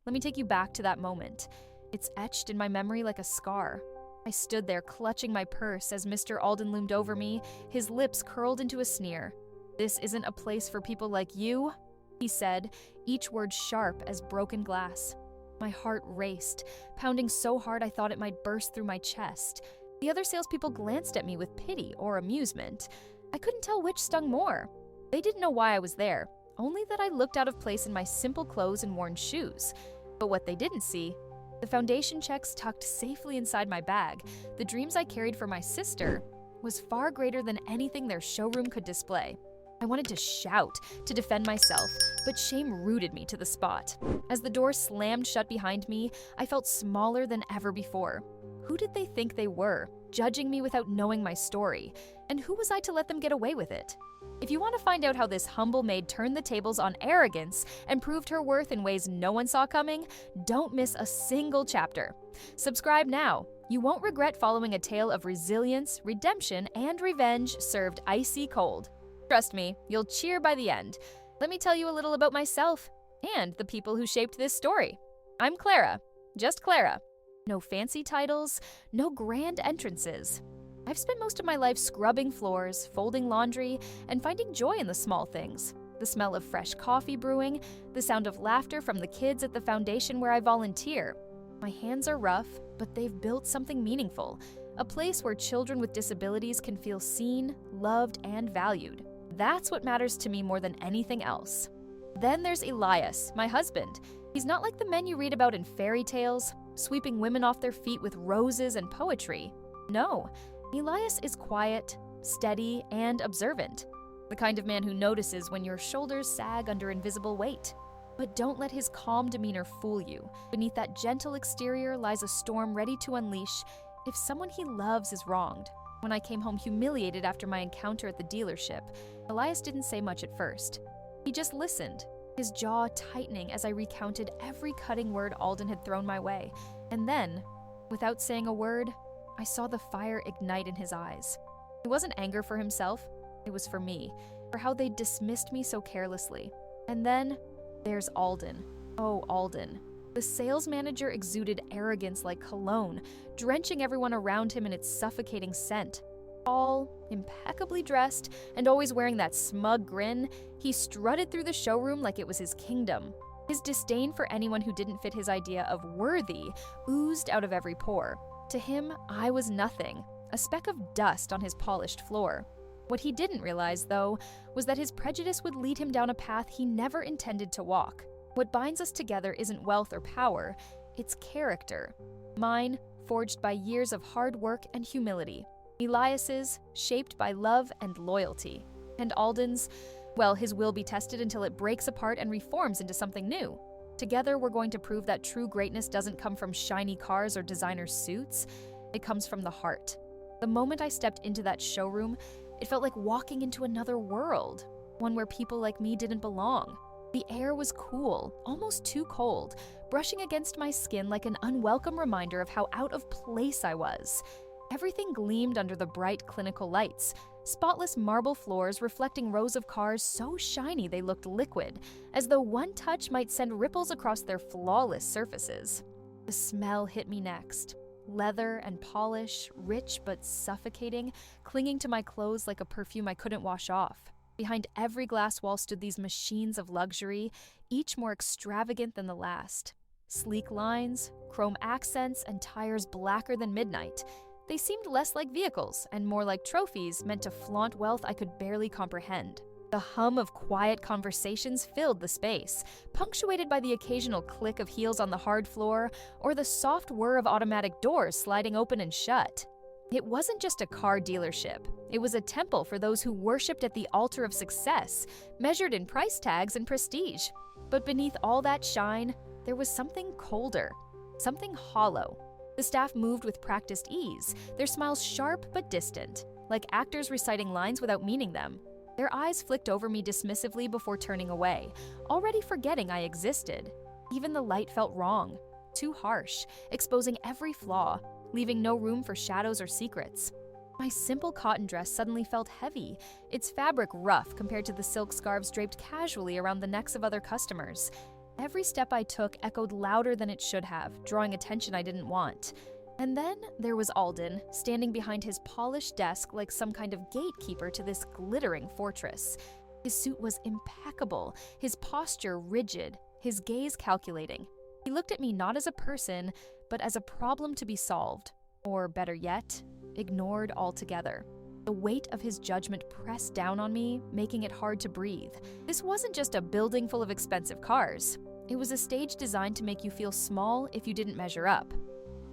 Let me take you back to that moment. It's etched in my memory like a scar. I stood there clutching my purse as Mr. Alden loomed over me, his lips curled into a sneer. "This isn't a place for people like you," he said, each word sharp as broken glass. My heart raced, pounding so hard I thought it might burst through my chest. The other salespeople glanced at me with pity or amusement. I couldn't tell which stung more. They didn't know why I was there, only that I looked out of place in my simple clothes and worn shoes. But what they didn't see, the foundation checks tucked safely inside my bag, the dreams I carried for my sister, was far greater than anything their showroom could display. I wanted to shout, to defend myself, but shame rooted me to the spot. As the door slammed shut behind me, I felt smaller than ever before. Who did they think they were, judging me without knowing my story? And who was I to let them get away with it? If you want to find out how this humble maid turned the tables on arrogance and proved her worth in ways no one saw coming, don't miss a single chapter. Subscribe now. You won't regret following a tale of resilience, redemption, and revenge served icy cold. Trust me, you'll cheer by the end. Let me tell you a little about myself and the people who shaped this story. I'm Clara, just Clara. No fancy titles, no grand entrances. I've spent most of my life scrubbing floors, folding laundry, and finding joy in the small things. The smell of fresh coffee brewing, the sound of laughter from the kids at the foundation where I volunteer. My hands are rough, but they've built something meaningful, a place where children with disabilities can feel seen, loved, and valued. That's what matters to me more than anything else. Then there's Elias, my husband. He's not like the men you read about in fairy tales, sweeping women off their feet with roses and poetry. No, Elias is quiet, steady, and observant. The kind of man who notices when your shoulders sag under invisible weight. But don't let his calm demeanor fool you. Beneath that gentle exterior lies a storm ready to unleash if someone he loves is wronged. When I came home humiliated after my encounter at the dealership, Elias didn't say much at first. He just listened, his jaw tightening as I recounted every cutting word Alden had thrown my way. And then, without saying a word, I saw the fire ignite in his eyes. It wasn't anger for himself, it was for me, for how they dismissed me so carelessly. And then, there's Alden. Oh, Alden. The sales manager exuded arrogance like cologne, drenching everyone around him in its suffocating scent. Tall, impeccably dressed, and always wearing that smug grin, he strutted through the showroom like it was his kingdom. His disdain for anyone who didn't fit his idea of worthy oozed out of every pore. To him, I was nothing, a speck of dust on his polished floor. What he didn't realize, though, was that his prejudice would lead him down a path he never intended to walk. What binds us together isn't wealth or power, it's character. Mine, forged by years of hard work and humility. Elias's, shaped by love and loyalty. And Alden's, well, his will be tested until it breaks apart and reforms into something new. Together, we're going to prove that true greatness doesn't come from shiny cars or designer suits. It comes from the heart. The moment I stepped into that showroom, it felt like walking into another world, one where people like me didn't belong. The air was cool, almost too cold, brushing against my skin like an unwelcome reminder of how out of place I was. Everything gleamed under the bright clinical lights, spotless marble floors reflecting rows of cars so shiny they looked liquid, as though one touch might send ripples across their flawless surfaces. The smell hit me next. Leather and polish, rich but suffocating, clinging to my clothes like a perfume I couldn't wash off. Behind every glass wall stood these machines of luxury, each more extravagant than the last. Sleek lines, chrome accents, and tires blacker than midnight. They seemed less like vehicles and more like trophies meant to flaunt wealth I could barely comprehend. The hum of quiet conversations filled the space, punctuated by the occasional click of heels on the hard floor or the soft whir of automatic doors sliding open and shut. It wasn't just a car dealership. It was a temple for those who worshipped at the altar of success, measured in price tags and prestige. But beneath all that shine, there was something colder, something hollow. The staff moved with practiced ease, their smiles sharp but distant, like actors reciting lines without meaning them. Their eyes flicked over me dismissively before turning away, already forgetting I existed. Even the light felt wrong, too harsh, exposing every flaw, leaving no room for shadows or secrets. My simple cotton dress suddenly felt heavy, its fabric rough compared to the silk scarves draped casually around the necks of other customers. Every step I took echoed louder than it should have, drawing attention I didn't want. And then there was Alden, standing behind his polished desk like some kind of gatekeeper to this glittering fortress. His suit was impeccable, his posture rigid, his gaze calculating. He looked at me not as a person, but as a problem to be solved. Or better yet, ignored altogether. The weight of his judgment pressed down on me, making it hard to breathe. This wasn't just a building full of expensive cars. It was a stage designed to make you feel small if you didn't measure up.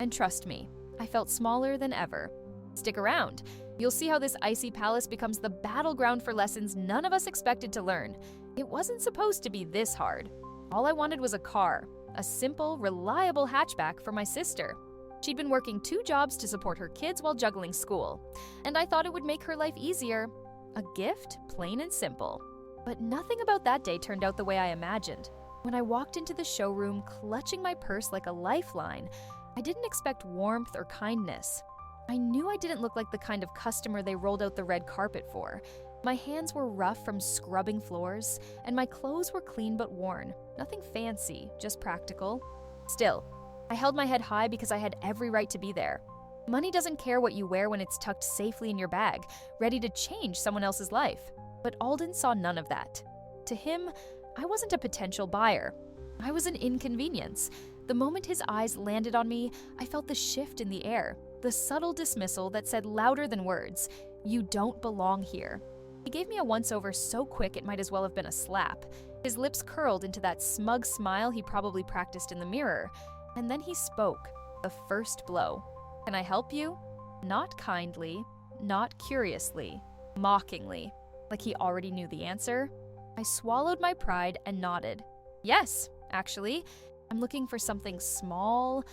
And trust me, I felt smaller than ever. Stick around. You'll see how this icy palace becomes the battleground for lessons none of us expected to learn. It wasn't supposed to be this hard. All I wanted was a car, a simple, reliable hatchback for my sister. She'd been working 2 jobs to support her kids while juggling school, and I thought it would make her life easier. A gift, plain and simple. But nothing about that day turned out the way I imagined. When I walked into the showroom, clutching my purse like a lifeline, I didn't expect warmth or kindness. I knew I didn't look like the kind of customer they rolled out the red carpet for. My hands were rough from scrubbing floors, and my clothes were clean but worn. Nothing fancy, just practical. Still, I held my head high because I had every right to be there. Money doesn't care what you wear when it's tucked safely in your bag, ready to change someone else's life. But Alden saw none of that. To him, I wasn't a potential buyer. I was an inconvenience. The moment his eyes landed on me, I felt the shift in the air, the subtle dismissal that said louder than words, "You don't belong here." He gave me a once-over so quick it might as well have been a slap. His lips curled into that smug smile he probably practiced in the mirror. And then he spoke, the first blow. "Can I help you?" Not kindly, not curiously, mockingly, like he already knew the answer. I swallowed my pride and nodded. "Yes, actually. I'm looking for something small,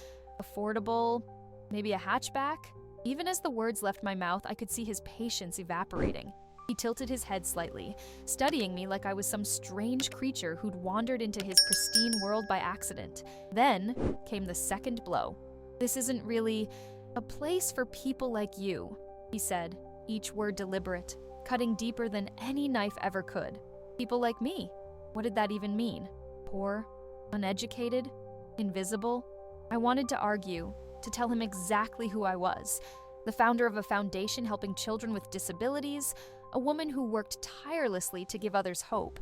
affordable, maybe a hatchback." Even as the words left my mouth, I could see his patience evaporating. He tilted his head slightly, studying me like I was some strange creature who'd wandered into his pristine world by accident. Then came the second blow. "This isn't really a place for people like you," he said, each word deliberate, cutting deeper than any knife ever could. People like me. What did that even mean? Poor, uneducated, invisible? I wanted to argue, to tell him exactly who I was. The founder of a foundation helping children with disabilities, a woman who worked tirelessly to give others hope.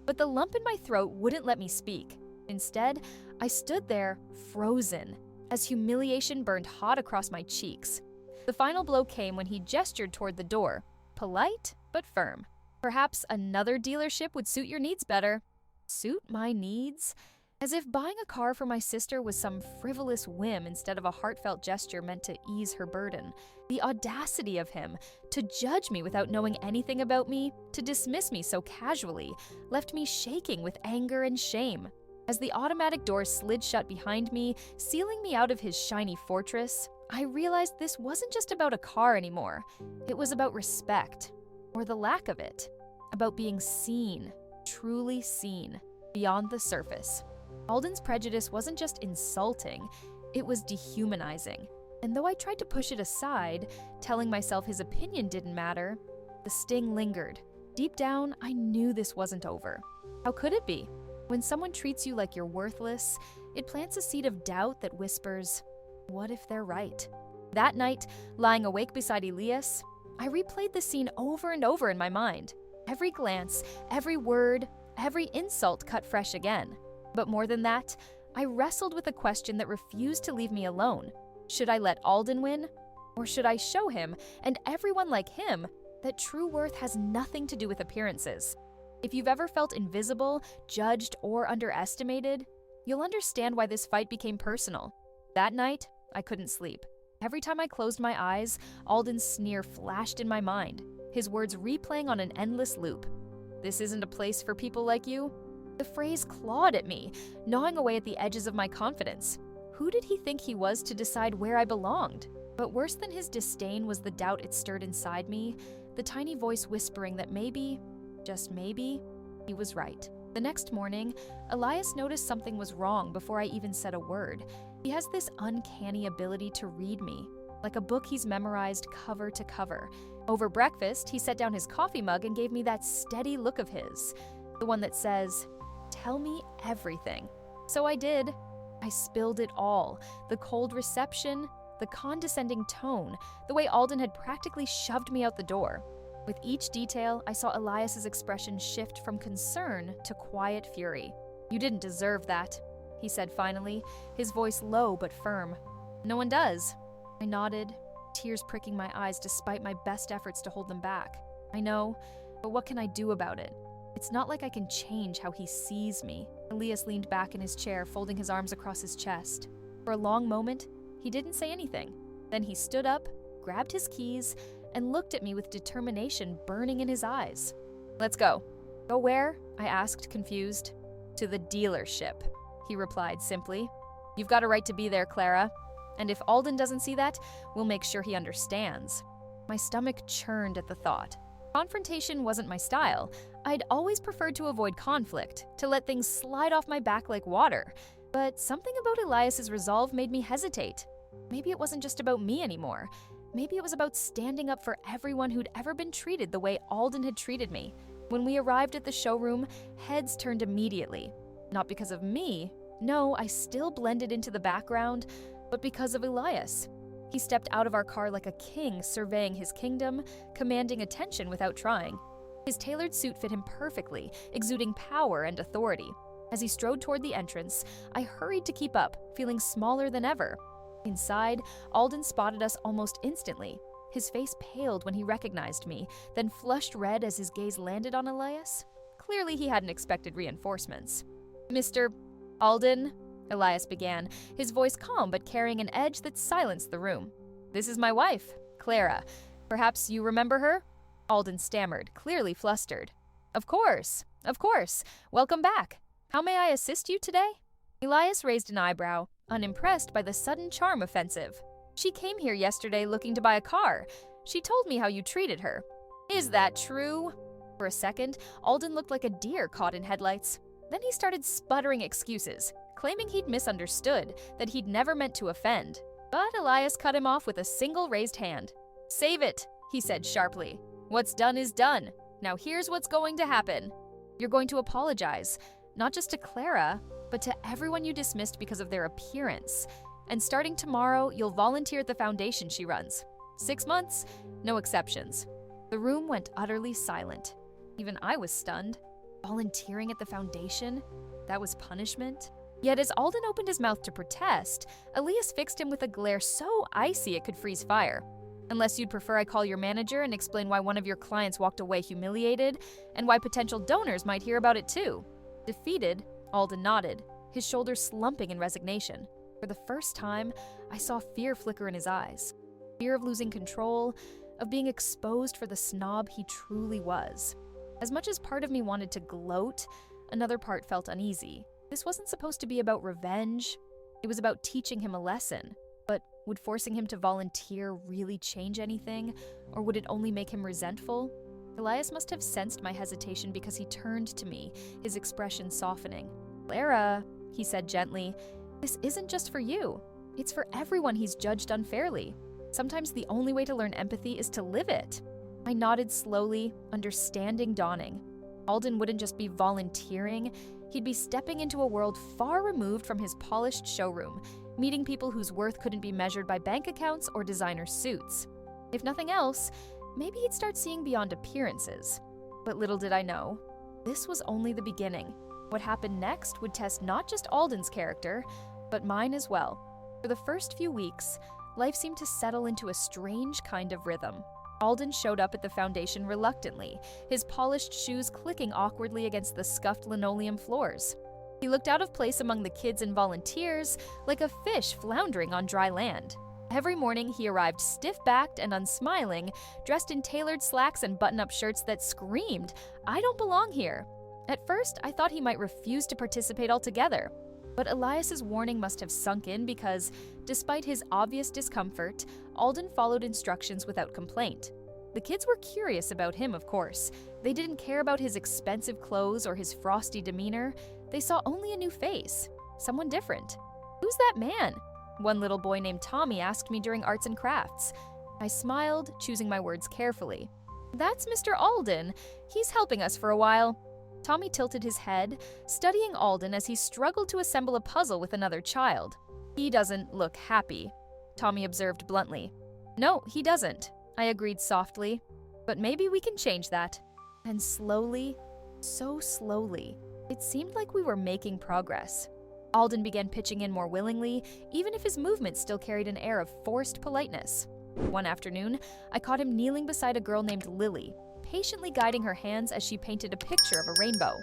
But the lump in my throat wouldn't let me speak. Instead, I stood there, frozen, as humiliation burned hot across my cheeks. The final blow came when he gestured toward the door, polite but firm. "Perhaps another dealership would suit your needs better." Suit my needs? As if buying a car for my sister was some frivolous whim instead of a heartfelt gesture meant to ease her burden. The audacity of him, to judge me without knowing anything about me, to dismiss me so casually, left me shaking with anger and shame. As the automatic doors slid shut behind me, sealing me out of his shiny fortress, I realized this wasn't just about a car anymore. It was about respect, or the lack of it. About being seen, truly seen, beyond the surface. Alden's prejudice wasn't just insulting, it was dehumanizing. And though I tried to push it aside, telling myself his opinion didn't matter, the sting lingered. Deep down, I knew this wasn't over. How could it be? When someone treats you like you're worthless, it plants a seed of doubt that whispers, what if they're right? That night, lying awake beside Elias, I replayed the scene over and over in my mind. Every glance, every word, every insult cut fresh again. But more than that, I wrestled with a question that refused to leave me alone. Should I let Alden win? Or should I show him, and everyone like him, that true worth has nothing to do with appearances? If you've ever felt invisible, judged, or underestimated, you'll understand why this fight became personal. That night, I couldn't sleep. Every time I closed my eyes, Alden's sneer flashed in my mind, his words replaying on an endless loop. "This isn't a place for people like you." The phrase clawed at me, gnawing away at the edges of my confidence. Who did he think he was to decide where I belonged? But worse than his disdain was the doubt it stirred inside me, the tiny voice whispering that maybe, just maybe, he was right. The next morning, Elias noticed something was wrong before I even said a word. He has this uncanny ability to read me, like a book he's memorized cover to cover. Over breakfast, he set down his coffee mug and gave me that steady look of his, the one that says, "Tell me everything." So I did. I spilled it all. The cold reception, the condescending tone, the way Alden had practically shoved me out the door. With each detail, I saw Elias's expression shift from concern to quiet fury. "You didn't deserve that," he said finally, his voice low but firm. "No one does." I nodded, tears pricking my eyes despite my best efforts to hold them back. "I know, but what can I do about it? It's not like I can change how he sees me." Elias leaned back in his chair, folding his arms across his chest. For a long moment, he didn't say anything. Then he stood up, grabbed his keys, and looked at me with determination burning in his eyes. "Let's go." "Go where?" I asked, confused. "To the dealership," he replied simply. "You've got a right to be there, Clara. And if Alden doesn't see that, we'll make sure he understands." My stomach churned at the thought. Confrontation wasn't my style. I'd always preferred to avoid conflict, to let things slide off my back like water. But something about Elias's resolve made me hesitate. Maybe it wasn't just about me anymore. Maybe it was about standing up for everyone who'd ever been treated the way Alden had treated me. When we arrived at the showroom, heads turned immediately. Not because of me. No, I still blended into the background, but because of Elias. He stepped out of our car like a king surveying his kingdom, commanding attention without trying. His tailored suit fit him perfectly, exuding power and authority. As he strode toward the entrance, I hurried to keep up, feeling smaller than ever. Inside, Alden spotted us almost instantly. His face paled when he recognized me, then flushed red as his gaze landed on Elias. Clearly he hadn't expected reinforcements. "Mr. Alden," Elias began, his voice calm but carrying an edge that silenced the room. "This is my wife, Clara. Perhaps you remember her?" Alden stammered, clearly flustered. Of course. Welcome back. How may I assist you today?" Elias raised an eyebrow, unimpressed by the sudden charm offensive. "She came here yesterday looking to buy a car. She told me how you treated her." "Is that true?" For a second, Alden looked like a deer caught in headlights. Then he started sputtering excuses, claiming he'd misunderstood, that he'd never meant to offend. But Elias cut him off with a single raised hand. "Save it," he said sharply. "What's done is done. Now here's what's going to happen. You're going to apologize, not just to Clara, but to everyone you dismissed because of their appearance. And starting tomorrow, you'll volunteer at the foundation she runs. 6 months, no exceptions." The room went utterly silent. Even I was stunned. Volunteering at the foundation? That was punishment? Yet as Alden opened his mouth to protest, Elias fixed him with a glare so icy it could freeze fire. "Unless you'd prefer I call your manager and explain why one of your clients walked away humiliated, and why potential donors might hear about it too." Defeated, Alden nodded, his shoulders slumping in resignation. For the first time, I saw fear flicker in his eyes. Fear of losing control, of being exposed for the snob he truly was. As much as part of me wanted to gloat, another part felt uneasy. This wasn't supposed to be about revenge. It was about teaching him a lesson. But would forcing him to volunteer really change anything, or would it only make him resentful? Elias must have sensed my hesitation because he turned to me, his expression softening. "Clara," he said gently, "this isn't just for you. It's for everyone he's judged unfairly. Sometimes the only way to learn empathy is to live it." I nodded slowly, understanding dawning. Alden wouldn't just be volunteering, he'd be stepping into a world far removed from his polished showroom, meeting people whose worth couldn't be measured by bank accounts or designer suits. If nothing else, maybe he'd start seeing beyond appearances. But little did I know, this was only the beginning. What happened next would test not just Alden's character, but mine as well. For the first few weeks, life seemed to settle into a strange kind of rhythm. Alden showed up at the foundation reluctantly, his polished shoes clicking awkwardly against the scuffed linoleum floors. He looked out of place among the kids and volunteers, like a fish floundering on dry land. Every morning he arrived stiff-backed and unsmiling, dressed in tailored slacks and button-up shirts that screamed, "I don't belong here." At first, I thought he might refuse to participate altogether. But Elias's warning must have sunk in because, despite his obvious discomfort, Alden followed instructions without complaint. The kids were curious about him, of course. They didn't care about his expensive clothes or his frosty demeanor. They saw only a new face, someone different. "Who's that man?" one little boy named Tommy asked me during arts and crafts. I smiled, choosing my words carefully. "That's Mr. Alden. He's helping us for a while." Tommy tilted his head, studying Alden as he struggled to assemble a puzzle with another child. "He doesn't look happy," Tommy observed bluntly. "No, he doesn't," I agreed softly. "But maybe we can change that." And slowly, so slowly, it seemed like we were making progress. Alden began pitching in more willingly, even if his movements still carried an air of forced politeness. One afternoon, I caught him kneeling beside a girl named Lily, patiently guiding her hands as she painted a picture of a rainbow.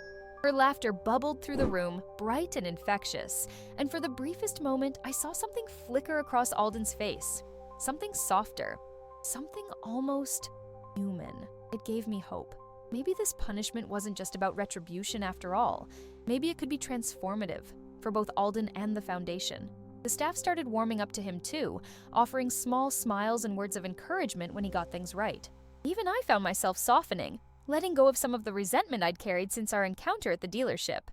Her laughter bubbled through the room, bright and infectious, and for the briefest moment, I saw something flicker across Alden's face. Something softer, something almost human. It gave me hope. Maybe this punishment wasn't just about retribution after all. Maybe it could be transformative for both Alden and the Foundation. The staff started warming up to him too, offering small smiles and words of encouragement when he got things right. Even I found myself softening, letting go of some of the resentment I'd carried since our encounter at the dealership.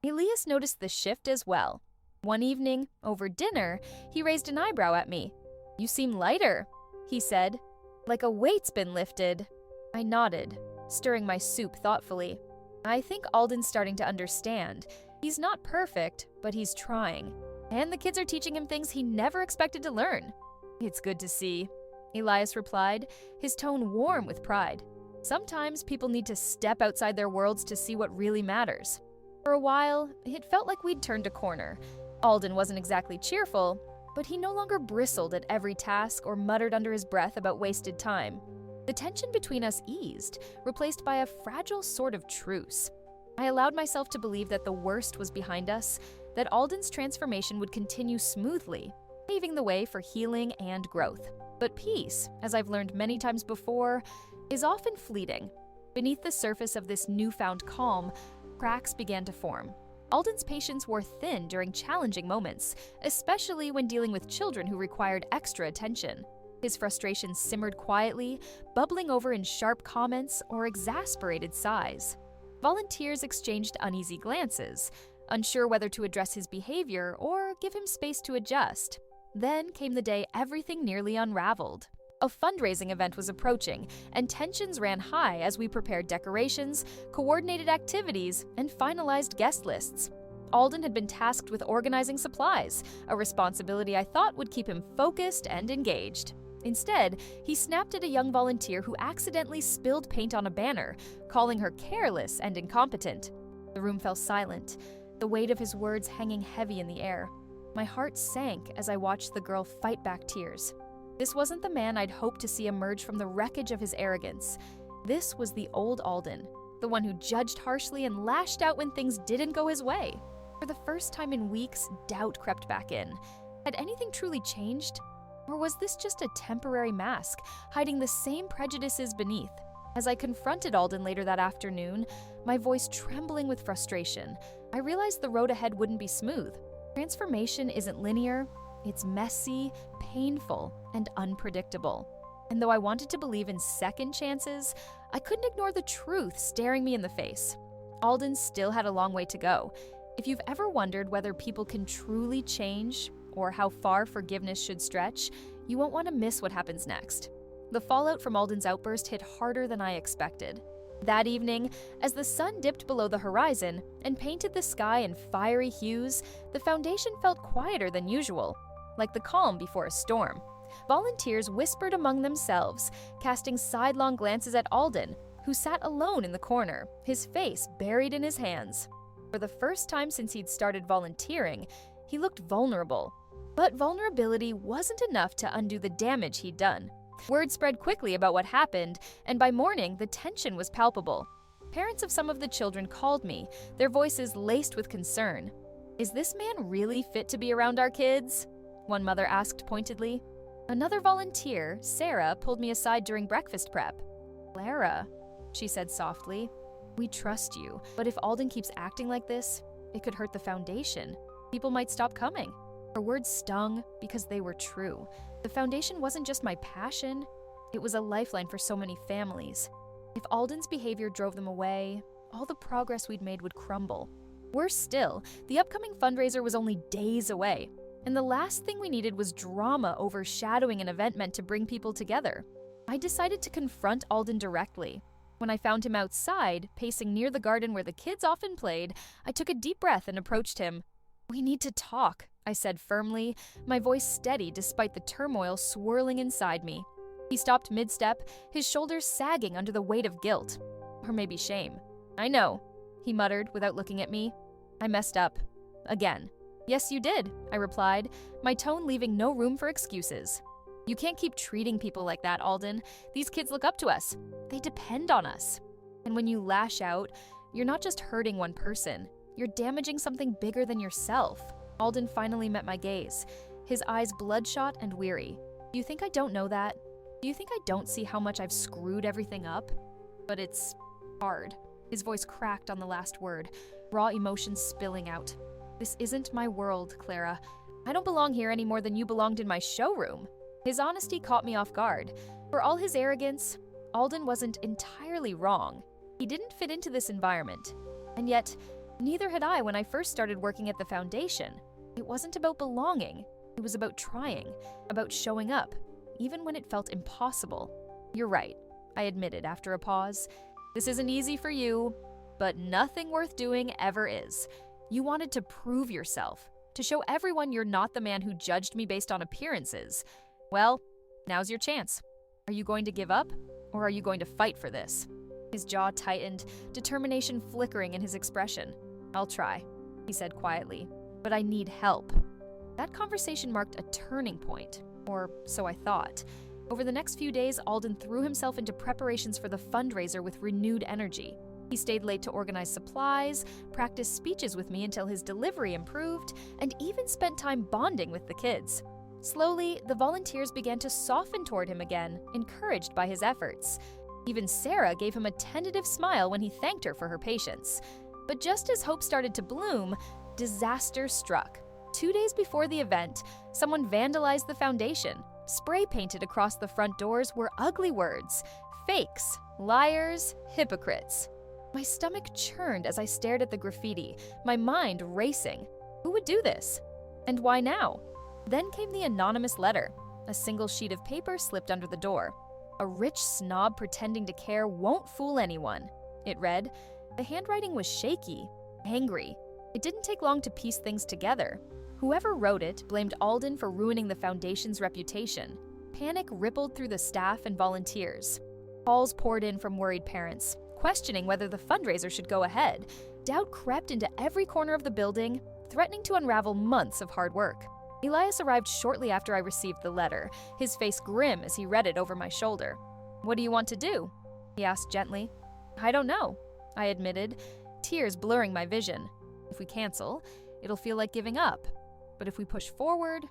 Elias noticed the shift as well. One evening, over dinner, he raised an eyebrow at me. "You seem lighter," he said, "like a weight's been lifted." I nodded, stirring my soup thoughtfully. I think Alden's starting to understand. He's not perfect, but he's trying. And the kids are teaching him things he never expected to learn. "It's good to see," Elias replied, his tone warm with pride. "Sometimes people need to step outside their worlds to see what really matters." For a while, it felt like we'd turned a corner. Alden wasn't exactly cheerful, but he no longer bristled at every task or muttered under his breath about wasted time. The tension between us eased, replaced by a fragile sort of truce. I allowed myself to believe that the worst was behind us, that Alden's transformation would continue smoothly, paving the way for healing and growth. But peace, as I've learned many times before, is often fleeting. Beneath the surface of this newfound calm, cracks began to form. Alden's patience wore thin during challenging moments, especially when dealing with children who required extra attention. His frustration simmered quietly, bubbling over in sharp comments or exasperated sighs. Volunteers exchanged uneasy glances, unsure whether to address his behavior or give him space to adjust. Then came the day everything nearly unraveled. A fundraising event was approaching, and tensions ran high as we prepared decorations, coordinated activities, and finalized guest lists. Alden had been tasked with organizing supplies, a responsibility I thought would keep him focused and engaged. Instead, he snapped at a young volunteer who accidentally spilled paint on a banner, calling her careless and incompetent. The room fell silent, the weight of his words hanging heavy in the air. My heart sank as I watched the girl fight back tears. This wasn't the man I'd hoped to see emerge from the wreckage of his arrogance. This was the old Alden, the one who judged harshly and lashed out when things didn't go his way. For the first time in weeks, doubt crept back in. Had anything truly changed? Or was this just a temporary mask, hiding the same prejudices beneath? As I confronted Alden later that afternoon, my voice trembling with frustration, I realized the road ahead wouldn't be smooth. Transformation isn't linear, it's messy, painful, and unpredictable. And though I wanted to believe in second chances, I couldn't ignore the truth staring me in the face. Alden still had a long way to go. If you've ever wondered whether people can truly change, or how far forgiveness should stretch, you won't want to miss what happens next. The fallout from Alden's outburst hit harder than I expected. That evening, as the sun dipped below the horizon and painted the sky in fiery hues, the Foundation felt quieter than usual, like the calm before a storm. Volunteers whispered among themselves, casting sidelong glances at Alden, who sat alone in the corner, his face buried in his hands. For the first time since he'd started volunteering, he looked vulnerable. But vulnerability wasn't enough to undo the damage he'd done. Word spread quickly about what happened, and by morning, the tension was palpable. Parents of some of the children called me, their voices laced with concern. "Is this man really fit to be around our kids?" one mother asked pointedly. Another volunteer, Sarah, pulled me aside during breakfast prep. "Clara," she said softly, "we trust you, but if Alden keeps acting like this, it could hurt the Foundation. People might stop coming." Her words stung because they were true. The Foundation wasn't just my passion, it was a lifeline for so many families. If Alden's behavior drove them away, all the progress we'd made would crumble. Worse still, the upcoming fundraiser was only days away, and the last thing we needed was drama overshadowing an event meant to bring people together. I decided to confront Alden directly. When I found him outside, pacing near the garden where the kids often played, I took a deep breath and approached him. "We need to talk," I said firmly, my voice steady despite the turmoil swirling inside me. He stopped mid-step, his shoulders sagging under the weight of guilt. Or maybe shame. "I know," he muttered without looking at me. "I messed up. Again." "Yes, you did," I replied, my tone leaving no room for excuses. "You can't keep treating people like that, Alden. These kids look up to us. They depend on us. And when you lash out, you're not just hurting one person. You're damaging something bigger than yourself." Alden finally met my gaze, his eyes bloodshot and weary. "Do you think I don't know that? Do you think I don't see how much I've screwed everything up? But it's hard." His voice cracked on the last word, raw emotions spilling out. "This isn't my world, Clara. I don't belong here any more than you belonged in my showroom." His honesty caught me off guard. For all his arrogance, Alden wasn't entirely wrong. He didn't fit into this environment. And yet, neither had I when I first started working at the foundation. It wasn't about belonging. It was about trying, about showing up, even when it felt impossible. "You're right," I admitted after a pause. "This isn't easy for you, but nothing worth doing ever is. You wanted to prove yourself, to show everyone you're not the man who judged me based on appearances. Well, now's your chance. Are you going to give up, or are you going to fight for this?" His jaw tightened, determination flickering in his expression. "I'll try," he said quietly, "but I need help." That conversation marked a turning point, or so I thought. Over the next few days, Alden threw himself into preparations for the fundraiser with renewed energy. He stayed late to organize supplies, practiced speeches with me until his delivery improved, and even spent time bonding with the kids. Slowly, the volunteers began to soften toward him again, encouraged by his efforts. Even Sarah gave him a tentative smile when he thanked her for her patience. But just as hope started to bloom, disaster struck. 2 days before the event, someone vandalized the foundation. Spray painted across the front doors were ugly words: fakes, liars, hypocrites. My stomach churned as I stared at the graffiti, my mind racing. Who would do this? And why now? Then came the anonymous letter. A single sheet of paper slipped under the door. "A rich snob pretending to care won't fool anyone," it read. The handwriting was shaky, angry. It didn't take long to piece things together. Whoever wrote it blamed Alden for ruining the foundation's reputation. Panic rippled through the staff and volunteers. Calls poured in from worried parents, questioning whether the fundraiser should go ahead. Doubt crept into every corner of the building, threatening to unravel months of hard work. Elias arrived shortly after I received the letter, his face grim as he read it over my shoulder. "What do you want to do?" he asked gently. "I don't know," I admitted, tears blurring my vision. "If we cancel, it'll feel like giving up. But if we push forward,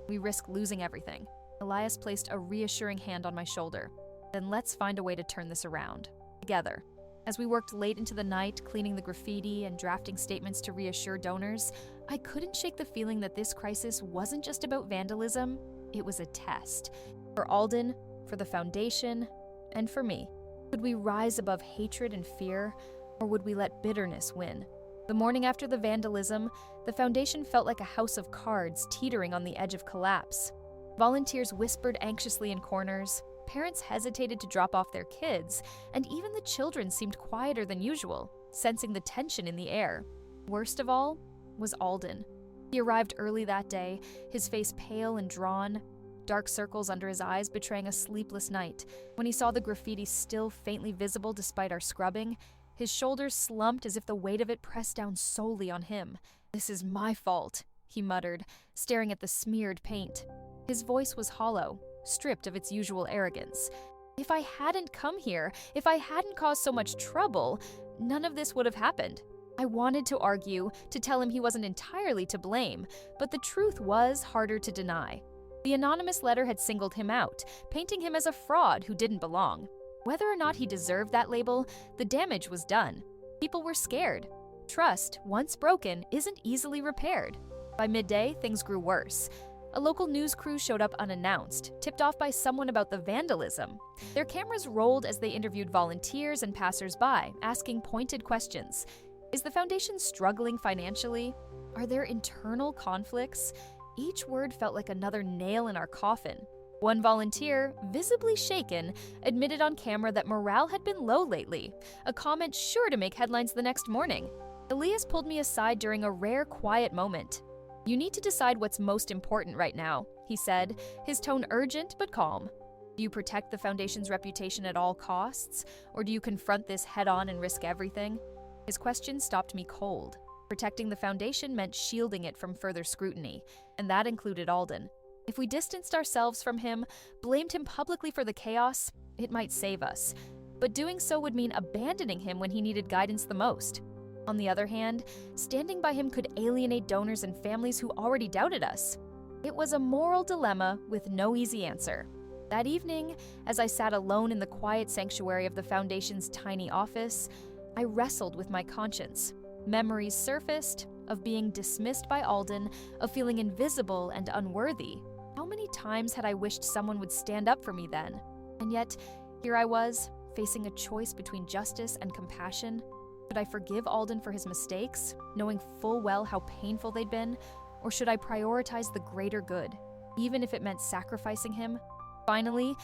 we risk losing everything." Elias placed a reassuring hand on my shoulder. "Then let's find a way to turn this around. Together." As we worked late into the night, cleaning the graffiti and drafting statements to reassure donors, I couldn't shake the feeling that this crisis wasn't just about vandalism, it was a test. For Alden, for the foundation, and for me. Could we rise above hatred and fear, or would we let bitterness win? The morning after the vandalism, the foundation felt like a house of cards teetering on the edge of collapse. Volunteers whispered anxiously in corners, parents hesitated to drop off their kids, and even the children seemed quieter than usual, sensing the tension in the air. Worst of all was Alden. He arrived early that day, his face pale and drawn, dark circles under his eyes betraying a sleepless night. When he saw the graffiti still faintly visible despite our scrubbing, his shoulders slumped as if the weight of it pressed down solely on him. "This is my fault," he muttered, staring at the smeared paint. His voice was hollow, stripped of its usual arrogance. If I hadn't come here, if I hadn't caused so much trouble, none of this would have happened. I wanted to argue, to tell him he wasn't entirely to blame, but the truth was harder to deny. The anonymous letter had singled him out, painting him as a fraud who didn't belong. Whether or not he deserved that label, the damage was done. People were scared. Trust, once broken, isn't easily repaired. By midday, things grew worse. A local news crew showed up unannounced, tipped off by someone about the vandalism. Their cameras rolled as they interviewed volunteers and passers-by, asking pointed questions. Is the foundation struggling financially? Are there internal conflicts? Each word felt like another nail in our coffin. One volunteer, visibly shaken, admitted on camera that morale had been low lately, a comment sure to make headlines the next morning. Elias pulled me aside during a rare quiet moment. "You need to decide what's most important right now," he said, his tone urgent but calm. "Do you protect the foundation's reputation at all costs, or do you confront this head-on and risk everything?" His question stopped me cold. Protecting the foundation meant shielding it from further scrutiny, and that included Alden. If we distanced ourselves from him, blamed him publicly for the chaos, it might save us. But doing so would mean abandoning him when he needed guidance the most. On the other hand, standing by him could alienate donors and families who already doubted us. It was a moral dilemma with no easy answer. That evening, as I sat alone in the quiet sanctuary of the Foundation's tiny office, I wrestled with my conscience. Memories surfaced of being dismissed by Alden, of feeling invisible and unworthy. How many times had I wished someone would stand up for me then? And yet, here I was, facing a choice between justice and compassion. Should I forgive Alden for his mistakes, knowing full well how painful they'd been? Or should I prioritize the greater good, even if it meant sacrificing him? Finally,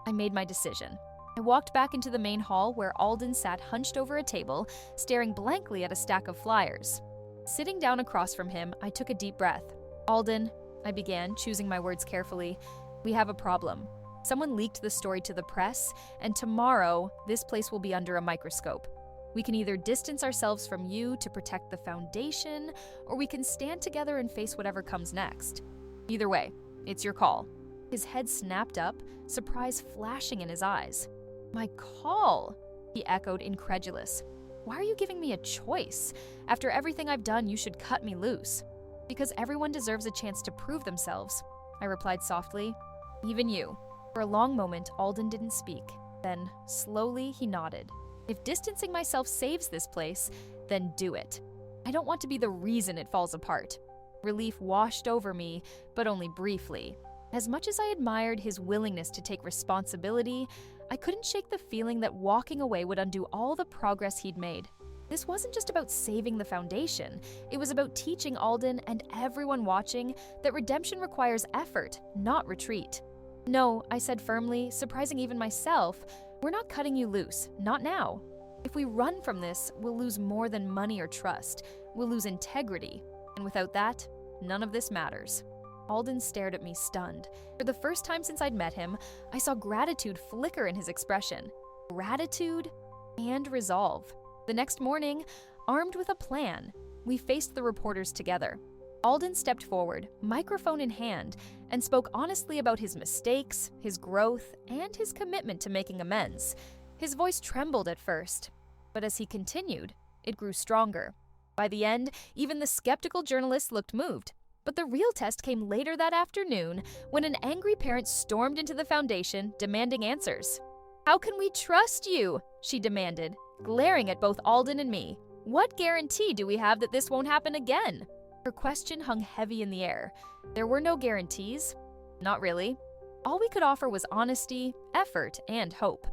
I made my decision. I walked back into the main hall where Alden sat hunched over a table, staring blankly at a stack of flyers. Sitting down across from him, I took a deep breath. "Alden," I began, choosing my words carefully, "we have a problem. Someone leaked the story to the press, and tomorrow, this place will be under a microscope. We can either distance ourselves from you to protect the Foundation, or we can stand together and face whatever comes next. Either way, it's your call." His head snapped up, surprise flashing in his eyes. "My call?" he echoed, incredulous. "Why are you giving me a choice? After everything I've done, you should cut me loose." "Because everyone deserves a chance to prove themselves," I replied softly. "Even you." For a long moment, Alden didn't speak. Then, slowly, he nodded. "If distancing myself saves this place, then do it. I don't want to be the reason it falls apart." Relief washed over me, but only briefly. As much as I admired his willingness to take responsibility, I couldn't shake the feeling that walking away would undo all the progress he'd made. This wasn't just about saving the Foundation. It was about teaching Alden and everyone watching that redemption requires effort, not retreat. "No," I said firmly, surprising even myself, "we're not cutting you loose, not now. If we run from this, we'll lose more than money or trust. We'll lose integrity. And without that, none of this matters." Alden stared at me, stunned. For the first time since I'd met him, I saw gratitude flicker in his expression. Gratitude and resolve. The next morning, armed with a plan, we faced the reporters together. Alden stepped forward, microphone in hand, and spoke honestly about his mistakes, his growth, and his commitment to making amends. His voice trembled at first, but as he continued, it grew stronger. By the end, even the skeptical journalists looked moved. But the real test came later that afternoon when an angry parent stormed into the Foundation, demanding answers. "How can we trust you?" she demanded, glaring at both Alden and me. "What guarantee do we have that this won't happen again?" Her question hung heavy in the air. There were no guarantees. Not really. All we could offer was honesty, effort, and hope.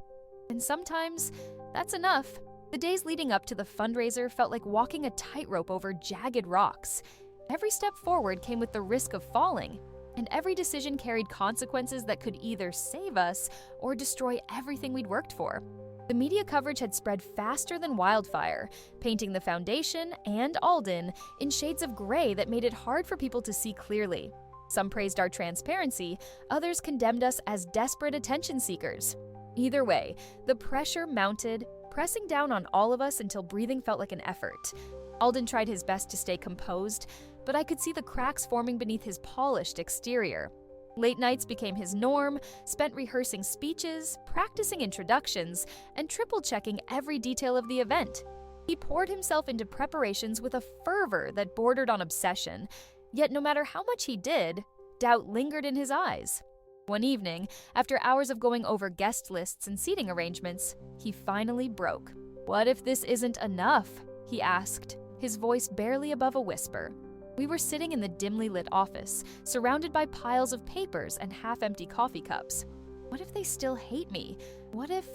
And sometimes, that's enough. The days leading up to the fundraiser felt like walking a tightrope over jagged rocks. Every step forward came with the risk of falling, and every decision carried consequences that could either save us or destroy everything we'd worked for. The media coverage had spread faster than wildfire, painting the Foundation and Alden in shades of gray that made it hard for people to see clearly. Some praised our transparency, others condemned us as desperate attention seekers. Either way, the pressure mounted, pressing down on all of us until breathing felt like an effort. Alden tried his best to stay composed, but I could see the cracks forming beneath his polished exterior. Late nights became his norm, spent rehearsing speeches, practicing introductions, and triple-checking every detail of the event. He poured himself into preparations with a fervor that bordered on obsession, yet no matter how much he did, doubt lingered in his eyes. One evening, after hours of going over guest lists and seating arrangements, he finally broke. "What if this isn't enough?" he asked, his voice barely above a whisper. We were sitting in the dimly lit office, surrounded by piles of papers and half-empty coffee cups. What if they still hate me? What if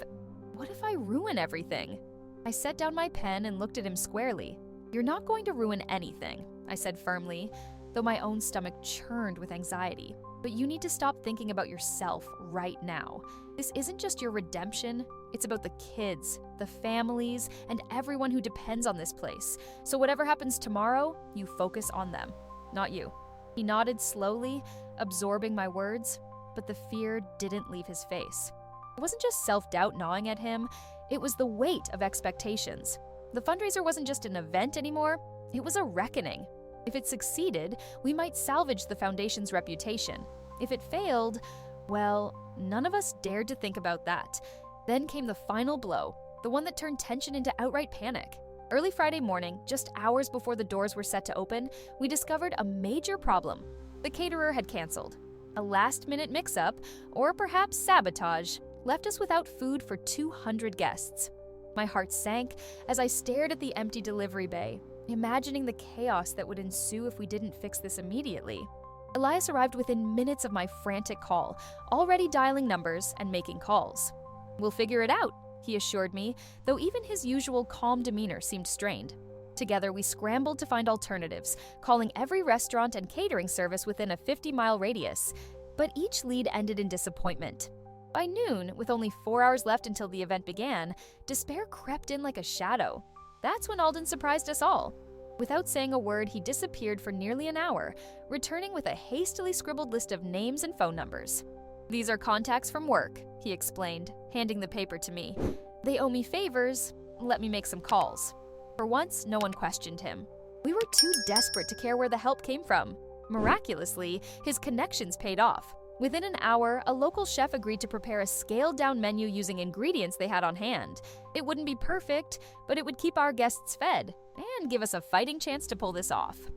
I ruin everything? I set down my pen and looked at him squarely. "You're not going to ruin anything," I said firmly. though my own stomach churned with anxiety. But you need to stop thinking about yourself right now. This isn't just your redemption, it's about the kids, the families, and everyone who depends on this place. So whatever happens tomorrow, you focus on them, not you. He nodded slowly, absorbing my words, but the fear didn't leave his face. It wasn't just self-doubt gnawing at him, it was the weight of expectations. The fundraiser wasn't just an event anymore, it was a reckoning. If it succeeded, we might salvage the foundation's reputation. If it failed, well, none of us dared to think about that. Then came the final blow, the one that turned tension into outright panic. Early Friday morning, just hours before the doors were set to open, we discovered a major problem. The caterer had canceled. A last-minute mix-up, or perhaps sabotage, left us without food for 200 guests. My heart sank as I stared at the empty delivery bay, imagining the chaos that would ensue if we didn't fix this immediately. Elias arrived within minutes of my frantic call, already dialing numbers and making calls. "We'll figure it out," he assured me, though even his usual calm demeanor seemed strained. Together, we scrambled to find alternatives, calling every restaurant and catering service within a 50-mile radius, but each lead ended in disappointment. By noon, with only 4 hours left until the event began, despair crept in like a shadow. That's when Alden surprised us all. Without saying a word, he disappeared for nearly an hour, returning with a hastily scribbled list of names and phone numbers. "These are contacts from work," he explained, handing the paper to me. "They owe me favors. Let me make some calls." For once, no one questioned him. We were too desperate to care where the help came from. Miraculously, his connections paid off. Within an hour, a local chef agreed to prepare a scaled-down menu using ingredients they had on hand. It wouldn't be perfect, but it would keep our guests fed and give us a fighting chance to pull this off.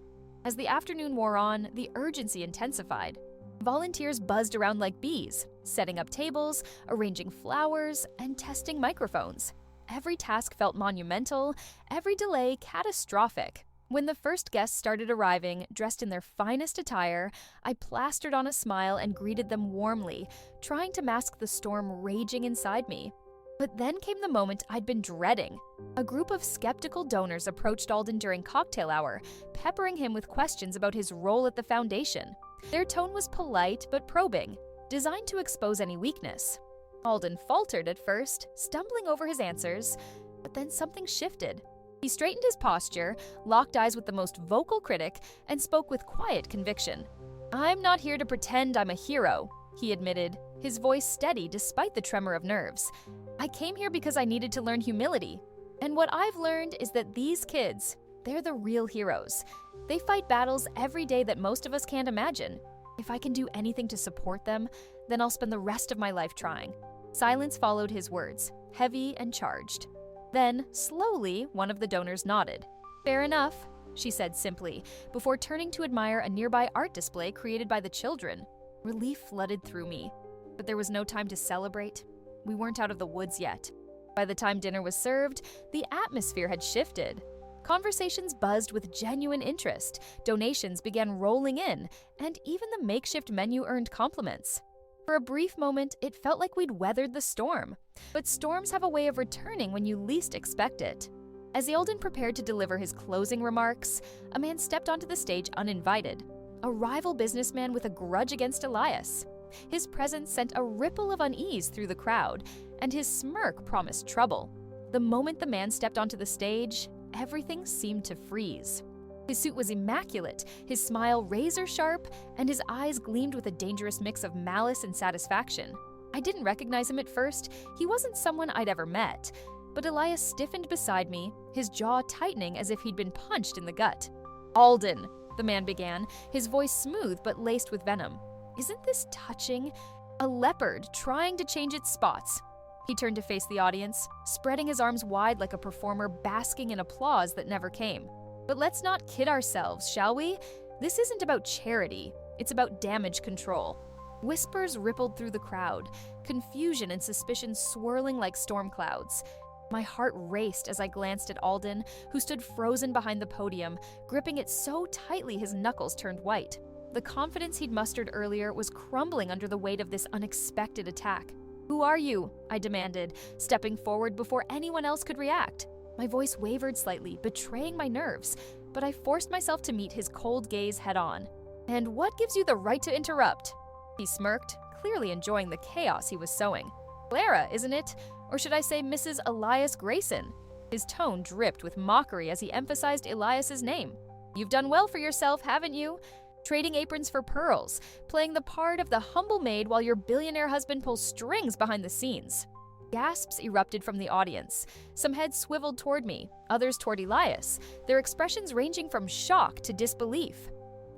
As the afternoon wore on, the urgency intensified. Volunteers buzzed around like bees, setting up tables, arranging flowers, and testing microphones. Every task felt monumental, every delay catastrophic. When the first guests started arriving, dressed in their finest attire, I plastered on a smile and greeted them warmly, trying to mask the storm raging inside me. But then came the moment I'd been dreading. A group of skeptical donors approached Alden during cocktail hour, peppering him with questions about his role at the foundation. Their tone was polite but probing, designed to expose any weakness. Alden faltered at first, stumbling over his answers, but then something shifted. He straightened his posture, locked eyes with the most vocal critic, and spoke with quiet conviction. "I'm not here to pretend I'm a hero," he admitted, his voice steady despite the tremor of nerves. "I came here because I needed to learn humility. And what I've learned is that these kids, they're the real heroes. They fight battles every day that most of us can't imagine. If I can do anything to support them, then I'll spend the rest of my life trying." Silence followed his words, heavy and charged. Then, slowly, one of the donors nodded. "Fair enough," she said simply, before turning to admire a nearby art display created by the children. Relief flooded through me. But there was no time to celebrate. We weren't out of the woods yet. By the time dinner was served, the atmosphere had shifted. Conversations buzzed with genuine interest, donations began rolling in, and even the makeshift menu earned compliments. For a brief moment, it felt like we'd weathered the storm. But storms have a way of returning when you least expect it. As Alden prepared to deliver his closing remarks, a man stepped onto the stage uninvited. A rival businessman with a grudge against Elias. His presence sent a ripple of unease through the crowd, and his smirk promised trouble. The moment the man stepped onto the stage, everything seemed to freeze. His suit was immaculate, his smile razor-sharp, and his eyes gleamed with a dangerous mix of malice and satisfaction. I didn't recognize him at first. He wasn't someone I'd ever met. But Elias stiffened beside me, his jaw tightening as if he'd been punched in the gut. "Alden," the man began, his voice smooth but laced with venom. "Isn't this touching? A leopard trying to change its spots." He turned to face the audience, spreading his arms wide like a performer basking in applause that never came. But let's not kid ourselves, shall we? This isn't about charity, it's about damage control. Whispers rippled through the crowd, confusion and suspicion swirling like storm clouds. My heart raced as I glanced at Alden, who stood frozen behind the podium, gripping it so tightly his knuckles turned white. The confidence he'd mustered earlier was crumbling under the weight of this unexpected attack. "Who are you?" I demanded, stepping forward before anyone else could react. My voice wavered slightly, betraying my nerves, but I forced myself to meet his cold gaze head-on. "And what gives you the right to interrupt?" He smirked, clearly enjoying the chaos he was sowing. "Clara, isn't it? Or should I say Mrs. Elias Grayson?" His tone dripped with mockery as he emphasized Elias's name. "You've done well for yourself, haven't you? Trading aprons for pearls, playing the part of the humble maid while your billionaire husband pulls strings behind the scenes." Gasps erupted from the audience. Some heads swiveled toward me, others toward Elias, their expressions ranging from shock to disbelief.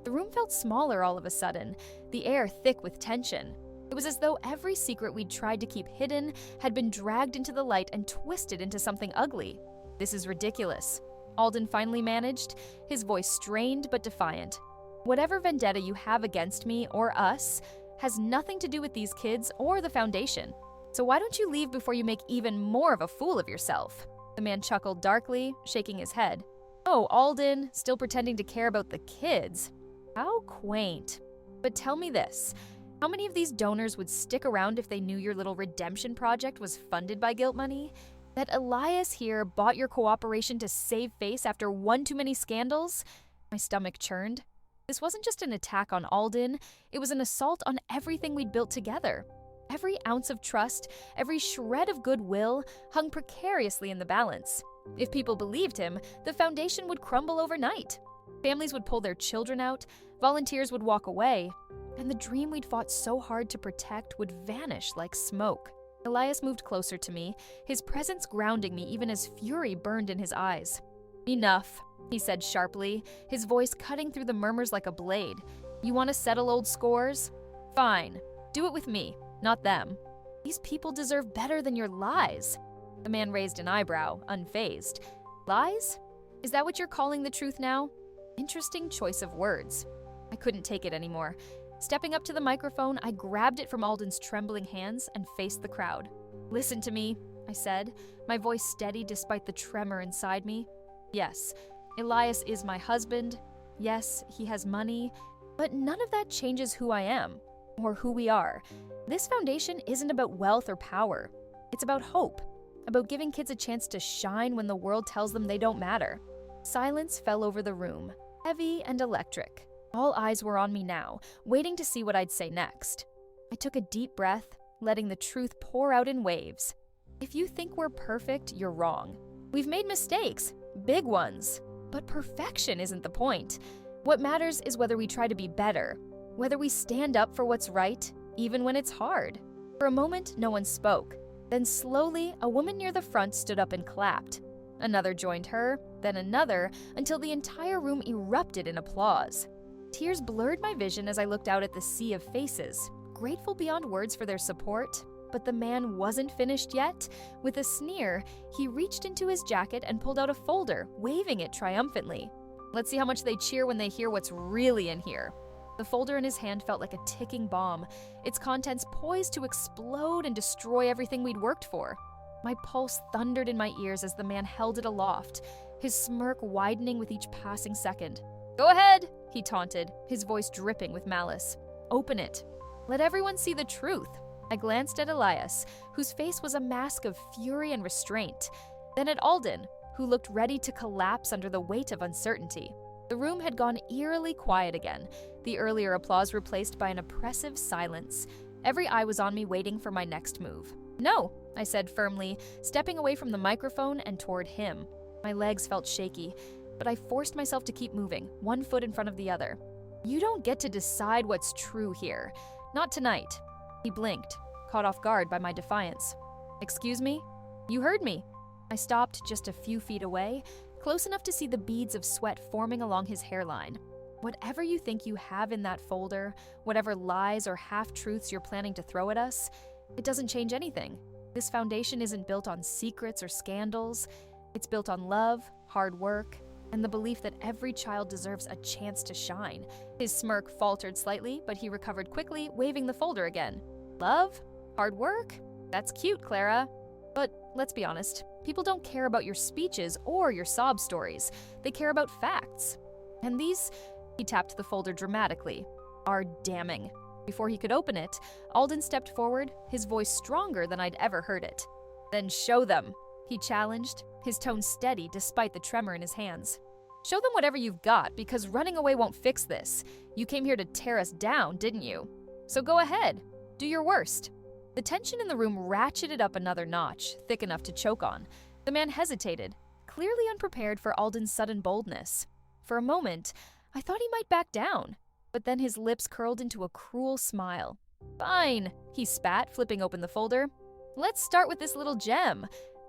The room felt smaller all of a sudden, the air thick with tension. It was as though every secret we'd tried to keep hidden had been dragged into the light and twisted into something ugly. "This is ridiculous," Alden finally managed, his voice strained but defiant. "Whatever vendetta you have against me or us has nothing to do with these kids or the Foundation. So why don't you leave before you make even more of a fool of yourself?" The man chuckled darkly, shaking his head. "Oh, Alden, still pretending to care about the kids. How quaint. But tell me this, how many of these donors would stick around if they knew your little redemption project was funded by guilt money? That Elias here bought your cooperation to save face after one too many scandals?" My stomach churned. This wasn't just an attack on Alden, it was an assault on everything we'd built together. Every ounce of trust, every shred of goodwill hung precariously in the balance. If people believed him, the Foundation would crumble overnight. Families would pull their children out, volunteers would walk away, and the dream we'd fought so hard to protect would vanish like smoke. Elias moved closer to me, his presence grounding me even as fury burned in his eyes. "Enough," he said sharply, his voice cutting through the murmurs like a blade. "You want to settle old scores? Fine. Do it with me, not them. These people deserve better than your lies." The man raised an eyebrow, unfazed. "Lies? Is that what you're calling the truth now?" Interesting choice of words. I couldn't take it anymore. Stepping up to the microphone, I grabbed it from Alden's trembling hands and faced the crowd. "Listen to me," I said, my voice steady despite the tremor inside me. "Yes, Elias is my husband. Yes, he has money. But none of that changes who I am, or who we are. This foundation isn't about wealth or power. It's about hope, about giving kids a chance to shine when the world tells them they don't matter." Silence fell over the room, heavy and electric. All eyes were on me now, waiting to see what I'd say next. I took a deep breath, letting the truth pour out in waves. If you think we're perfect, you're wrong. We've made mistakes, big ones. But perfection isn't the point. What matters is whether we try to be better, whether we stand up for what's right, even when it's hard. For a moment, no one spoke. Then slowly, a woman near the front stood up and clapped. Another joined her, then another, until the entire room erupted in applause. Tears blurred my vision as I looked out at the sea of faces, grateful beyond words for their support. But the man wasn't finished yet. With a sneer, he reached into his jacket and pulled out a folder, waving it triumphantly. "Let's see how much they cheer when they hear what's really in here." The folder in his hand felt like a ticking bomb, its contents poised to explode and destroy everything we'd worked for. My pulse thundered in my ears as the man held it aloft, his smirk widening with each passing second. "Go ahead," he taunted, his voice dripping with malice. "Open it. Let everyone see the truth." I glanced at Elias, whose face was a mask of fury and restraint, then at Alden, who looked ready to collapse under the weight of uncertainty. The room had gone eerily quiet again, the earlier applause replaced by an oppressive silence. Every eye was on me waiting for my next move. "No," I said firmly, stepping away from the microphone and toward him. My legs felt shaky, but I forced myself to keep moving, one foot in front of the other. "You don't get to decide what's true here. Not tonight." He blinked, caught off guard by my defiance. "Excuse me? You heard me." I stopped just a few feet away, close enough to see the beads of sweat forming along his hairline. "Whatever you think you have in that folder, whatever lies or half-truths you're planning to throw at us, it doesn't change anything. This foundation isn't built on secrets or scandals. It's built on love, hard work, and the belief that every child deserves a chance to shine." His smirk faltered slightly, but he recovered quickly, waving the folder again. "Love? Hard work? That's cute, Clara. But let's be honest, people don't care about your speeches or your sob stories. They care about facts. And these," he tapped the folder dramatically, "are damning." Before he could open it, Alden stepped forward, his voice stronger than I'd ever heard it. "Then show them," he challenged, his tone steady despite the tremor in his hands. Show them whatever you've got, because running away won't fix this. You came here to tear us down, didn't you? So go ahead. Do your worst." The tension in the room ratcheted up another notch, thick enough to choke on. The man hesitated, clearly unprepared for Alden's sudden boldness. For a moment, I thought he might back down, but then his lips curled into a cruel smile. "Fine," he spat, flipping open the folder. "Let's start with this little gem.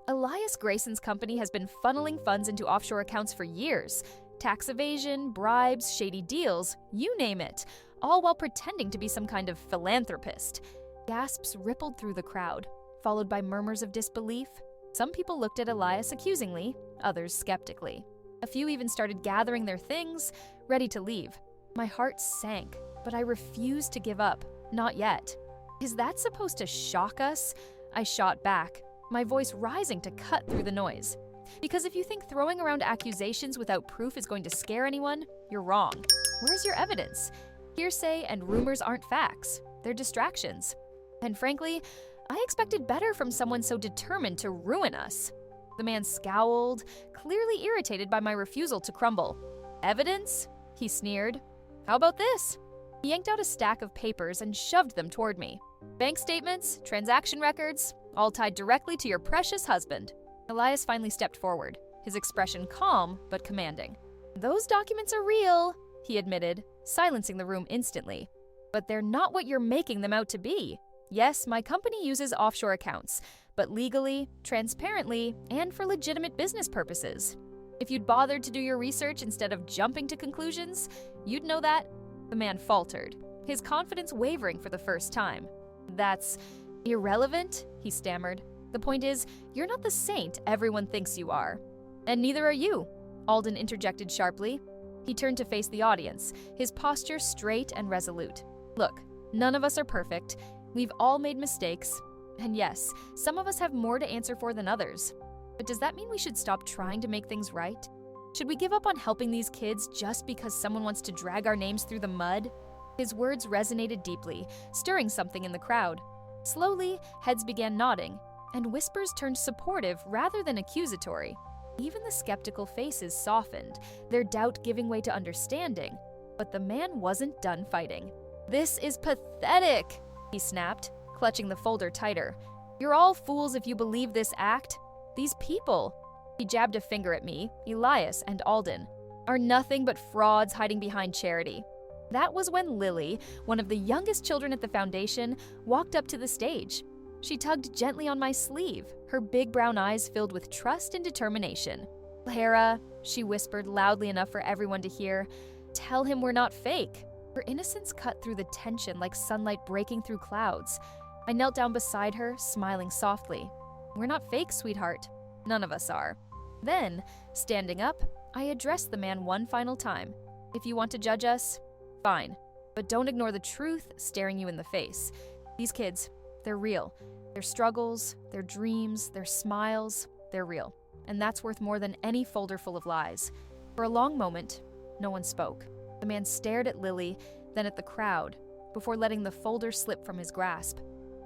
Elias Grayson's company has been funneling funds into offshore accounts for years. Tax evasion, bribes, shady deals, you name it, all while pretending to be some kind of philanthropist." Gasps rippled through the crowd, followed by murmurs of disbelief. Some people looked at Elias accusingly, others skeptically. A few even started gathering their things, ready to leave. My heart sank, but I refused to give up. Not yet. "Is that supposed to shock us?" I shot back, my voice rising to cut through the noise. "Because if you think throwing around accusations without proof is going to scare anyone, you're wrong. Where's your evidence? Hearsay and rumors aren't facts. They're distractions. And frankly, I expected better from someone so determined to ruin us." The man scowled, clearly irritated by my refusal to crumble. "Evidence?" he sneered. "How about this?" He yanked out a stack of papers and shoved them toward me. "Bank statements, transaction records, all tied directly to your precious husband." Elias finally stepped forward, his expression calm but commanding. "Those documents are real," he admitted, silencing the room instantly. "But they're not what you're making them out to be. Yes, my company uses offshore accounts, but legally, transparently, and for legitimate business purposes. If you'd bothered to do your research instead of jumping to conclusions, you'd know that." The man faltered, his confidence wavering for the first time. "That's irrelevant," he stammered. "The point is, you're not the saint everyone thinks you are." "And neither are you," Alden interjected sharply. He turned to face the audience, his posture straight and resolute. "Look, none of us are perfect. We've all made mistakes. And yes, some of us have more to answer for than others. But does that mean we should stop trying to make things right? Should we give up on helping these kids just because someone wants to drag our names through the mud?" His words resonated deeply, stirring something in the crowd. Slowly, heads began nodding, and whispers turned supportive rather than accusatory. Even the skeptical faces softened, their doubt giving way to understanding. But the man wasn't done fighting. "This is pathetic," he snapped, clutching the folder tighter. "You're all fools if you believe this act. These people," he jabbed a finger at me, Elias, and Alden, "are nothing but frauds hiding behind charity." That was when Lily, one of the youngest children at the foundation, walked up to the stage. She tugged gently on my sleeve, her big brown eyes filled with trust and determination. "Clara," she whispered loudly enough for everyone to hear, "tell him we're not fake." Her innocence cut through the tension like sunlight breaking through clouds. I knelt down beside her, smiling softly. "We're not fake, sweetheart. None of us are." Then, standing up, I addressed the man one final time. "If you want to judge us, fine. But don't ignore the truth staring you in the face. These kids, they're real. Their struggles, their dreams, their smiles, they're real. And that's worth more than any folder full of lies." For a long moment, no one spoke. The man stared at Lily, then at the crowd, before letting the folder slip from his grasp.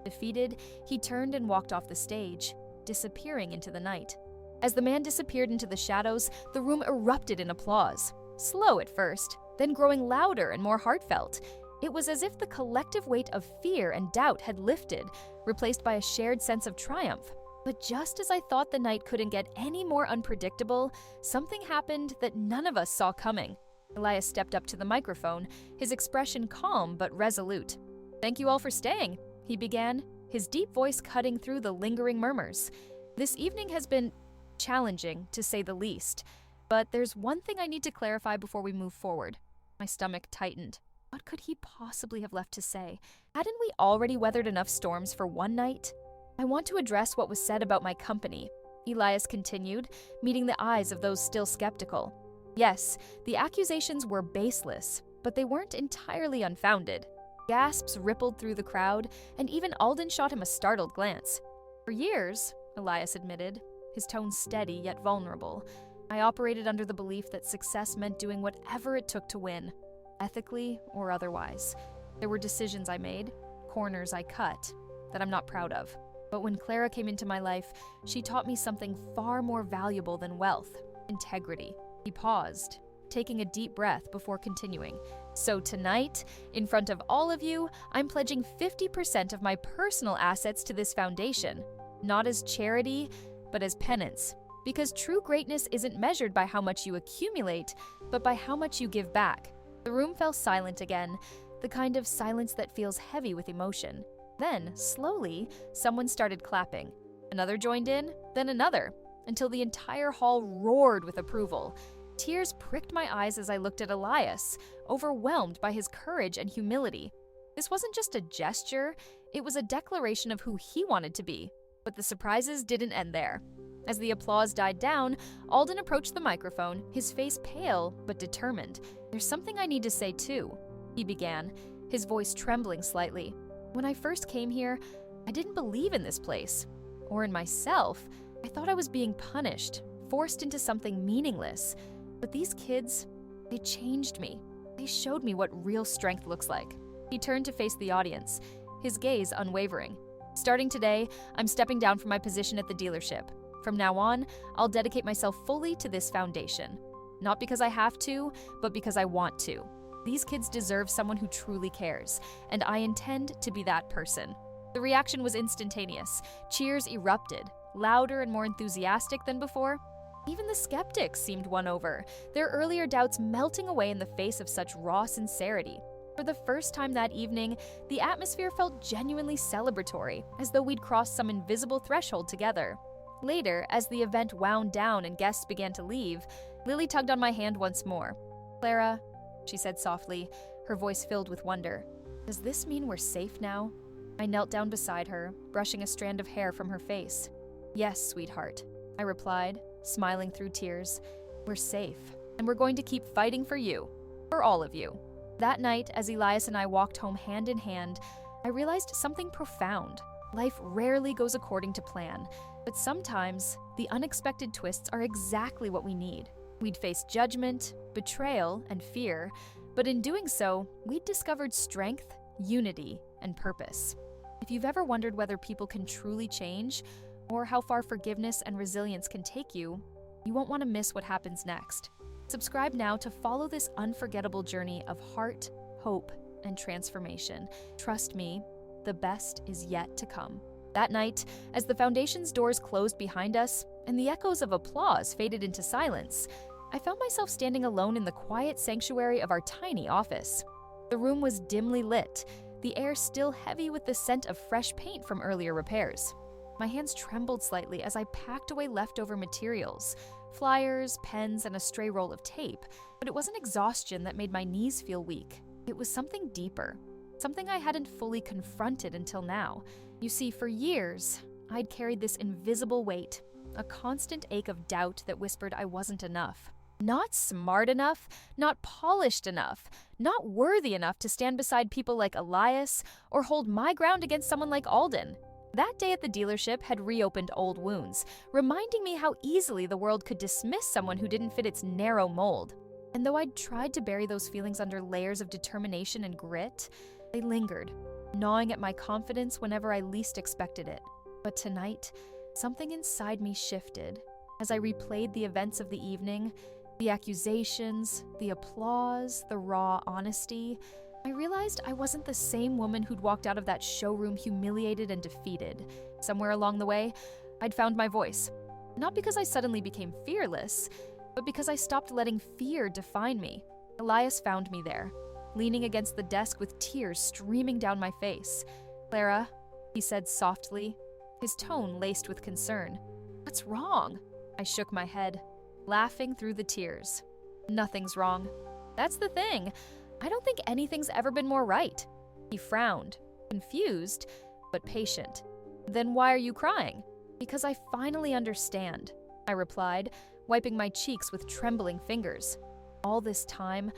Defeated, he turned and walked off the stage, disappearing into the night. As the man disappeared into the shadows, the room erupted in applause. Slow at first, then growing louder and more heartfelt. It was as if the collective weight of fear and doubt had lifted, replaced by a shared sense of triumph. But just as I thought the night couldn't get any more unpredictable, something happened that none of us saw coming. Elias stepped up to the microphone, his expression calm but resolute. "Thank you all for staying," he began, his deep voice cutting through the lingering murmurs. "This evening has been challenging, to say the least. But there's one thing I need to clarify before we move forward." My stomach tightened. What could he possibly have left to say? Hadn't we already weathered enough storms for one night? "I want to address what was said about my company," Elias continued, meeting the eyes of those still skeptical. "Yes, the accusations were baseless, but they weren't entirely unfounded." Gasps rippled through the crowd, and even Alden shot him a startled glance. "For years," Elias admitted, his tone steady yet vulnerable, "I operated under the belief that success meant doing whatever it took to win, ethically or otherwise. There were decisions I made, corners I cut, that I'm not proud of. But when Clara came into my life, she taught me something far more valuable than wealth: integrity. He paused, taking a deep breath before continuing. So tonight, in front of all of you, I'm pledging 50% of my personal assets to this foundation, not as charity, but as penance. Because true greatness isn't measured by how much you accumulate, but by how much you give back. The room fell silent again, the kind of silence that feels heavy with emotion. Then, slowly, someone started clapping. Another joined in, then another, until the entire hall roared with approval. Tears pricked my eyes as I looked at Elias, overwhelmed by his courage and humility. This wasn't just a gesture, it was a declaration of who he wanted to be. But the surprises didn't end there. As the applause died down, Alden approached the microphone, his face pale but determined. "There's something I need to say too," he began, his voice trembling slightly. "When I first came here, I didn't believe in this place, or in myself. I thought I was being punished, forced into something meaningless. But these kids, they changed me. They showed me what real strength looks like." He turned to face the audience, his gaze unwavering. "Starting today, I'm stepping down from my position at the dealership. From now on, I'll dedicate myself fully to this foundation. Not because I have to, but because I want to. These kids deserve someone who truly cares, and I intend to be that person." The reaction was instantaneous. Cheers erupted, louder and more enthusiastic than before. Even the skeptics seemed won over, their earlier doubts melting away in the face of such raw sincerity. For the first time that evening, the atmosphere felt genuinely celebratory, as though we'd crossed some invisible threshold together. Later, as the event wound down and guests began to leave, Lily tugged on my hand once more. "Clara," she said softly, her voice filled with wonder, "does this mean we're safe now?" I knelt down beside her, brushing a strand of hair from her face. "Yes, sweetheart," I replied, smiling through tears. "We're safe, and we're going to keep fighting for you, for all of you." That night, as Elias and I walked home hand in hand, I realized something profound. Life rarely goes according to plan, but sometimes the unexpected twists are exactly what we need. We'd face judgment, betrayal, and fear, but in doing so, we'd discovered strength, unity, and purpose. If you've ever wondered whether people can truly change, or how far forgiveness and resilience can take you, you won't want to miss what happens next. Subscribe now to follow this unforgettable journey of heart, hope, and transformation. Trust me, the best is yet to come. That night, as the foundation's doors closed behind us and the echoes of applause faded into silence, I found myself standing alone in the quiet sanctuary of our tiny office. The room was dimly lit, the air still heavy with the scent of fresh paint from earlier repairs. My hands trembled slightly as I packed away leftover materials, flyers, pens, and a stray roll of tape, but it wasn't exhaustion that made my knees feel weak. It was something deeper, something I hadn't fully confronted until now. You see, for years, I'd carried this invisible weight, a constant ache of doubt that whispered I wasn't enough. Not smart enough, not polished enough, not worthy enough to stand beside people like Elias or hold my ground against someone like Alden. That day at the dealership had reopened old wounds, reminding me how easily the world could dismiss someone who didn't fit its narrow mold. And though I'd tried to bury those feelings under layers of determination and grit, they lingered, gnawing at my confidence whenever I least expected it. But tonight, something inside me shifted. As I replayed the events of the evening, the accusations, the applause, the raw honesty, I realized I wasn't the same woman who'd walked out of that showroom humiliated and defeated. Somewhere along the way, I'd found my voice. Not because I suddenly became fearless, but because I stopped letting fear define me. Elias found me there, leaning against the desk with tears streaming down my face. "Clara," he said softly, his tone laced with concern. "What's wrong?" I shook my head, laughing through the tears. "Nothing's wrong. That's the thing. I don't think anything's ever been more right." He frowned, confused, but patient. "Then why are you crying?" "Because I finally understand," I replied, wiping my cheeks with trembling fingers. "All this time,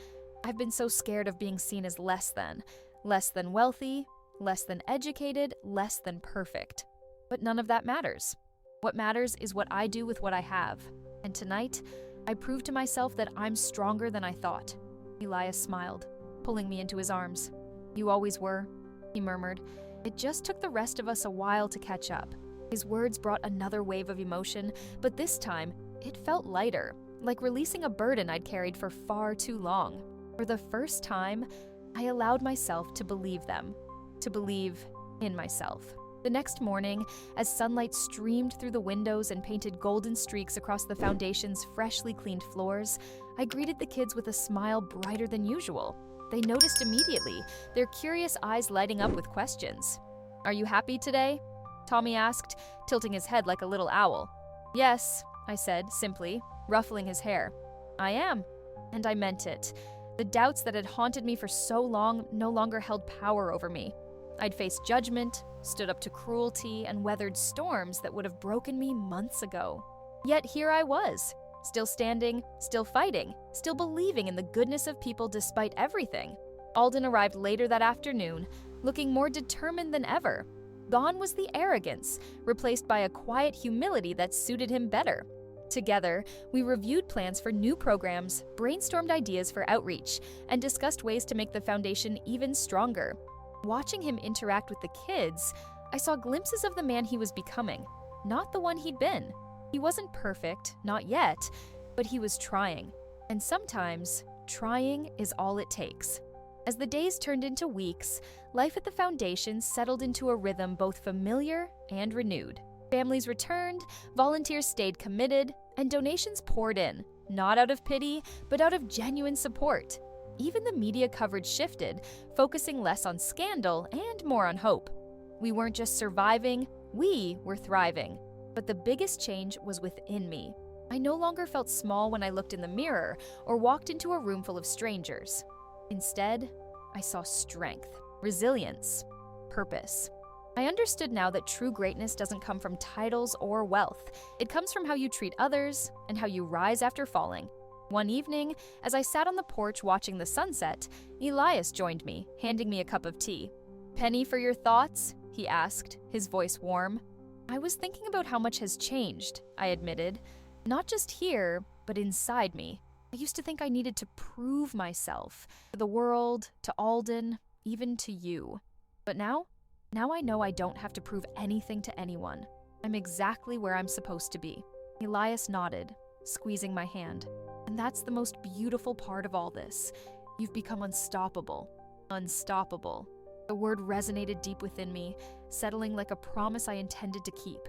I've been so scared of being seen as less than wealthy, less than educated, less than perfect. But none of that matters. What matters is what I do with what I have. And tonight, I proved to myself that I'm stronger than I thought." Elias smiled, pulling me into his arms. "You always were," he murmured. It just took the rest of us a while to catch up. His words brought another wave of emotion, but this time, it felt lighter, like releasing a burden I'd carried for far too long. For the first time, I allowed myself to believe them, to believe in myself. The next morning, as sunlight streamed through the windows and painted golden streaks across the foundation's freshly cleaned floors, I greeted the kids with a smile brighter than usual. They noticed immediately, their curious eyes lighting up with questions. "Are you happy today?" Tommy asked, tilting his head like a little owl. "Yes," I said, simply, ruffling his hair. "I am." And I meant it. The doubts that had haunted me for so long no longer held power over me. I'd faced judgment, stood up to cruelty, and weathered storms that would have broken me months ago. Yet here I was, still standing, still fighting, still believing in the goodness of people despite everything. Alden arrived later that afternoon, looking more determined than ever. Gone was the arrogance, replaced by a quiet humility that suited him better. Together, we reviewed plans for new programs, brainstormed ideas for outreach, and discussed ways to make the foundation even stronger. Watching him interact with the kids, I saw glimpses of the man he was becoming, not the one he'd been. He wasn't perfect, not yet, but he was trying. And sometimes, trying is all it takes. As the days turned into weeks, life at the foundation settled into a rhythm both familiar and renewed. Families returned, volunteers stayed committed, and donations poured in, not out of pity, but out of genuine support. Even the media coverage shifted, focusing less on scandal and more on hope. We weren't just surviving, we were thriving. But the biggest change was within me. I no longer felt small when I looked in the mirror or walked into a room full of strangers. Instead, I saw strength, resilience, purpose. I understood now that true greatness doesn't come from titles or wealth. It comes from how you treat others and how you rise after falling. One evening, as I sat on the porch watching the sunset, Elias joined me, handing me a cup of tea. "Penny for your thoughts?" he asked, his voice warm. "I was thinking about how much has changed," I admitted. "Not just here, but inside me. I used to think I needed to prove myself, to the world, to Alden, even to you. But now I know I don't have to prove anything to anyone. I'm exactly where I'm supposed to be." Elias nodded, squeezing my hand. "And that's the most beautiful part of all this. You've become unstoppable. Unstoppable." The word resonated deep within me, settling like a promise I intended to keep.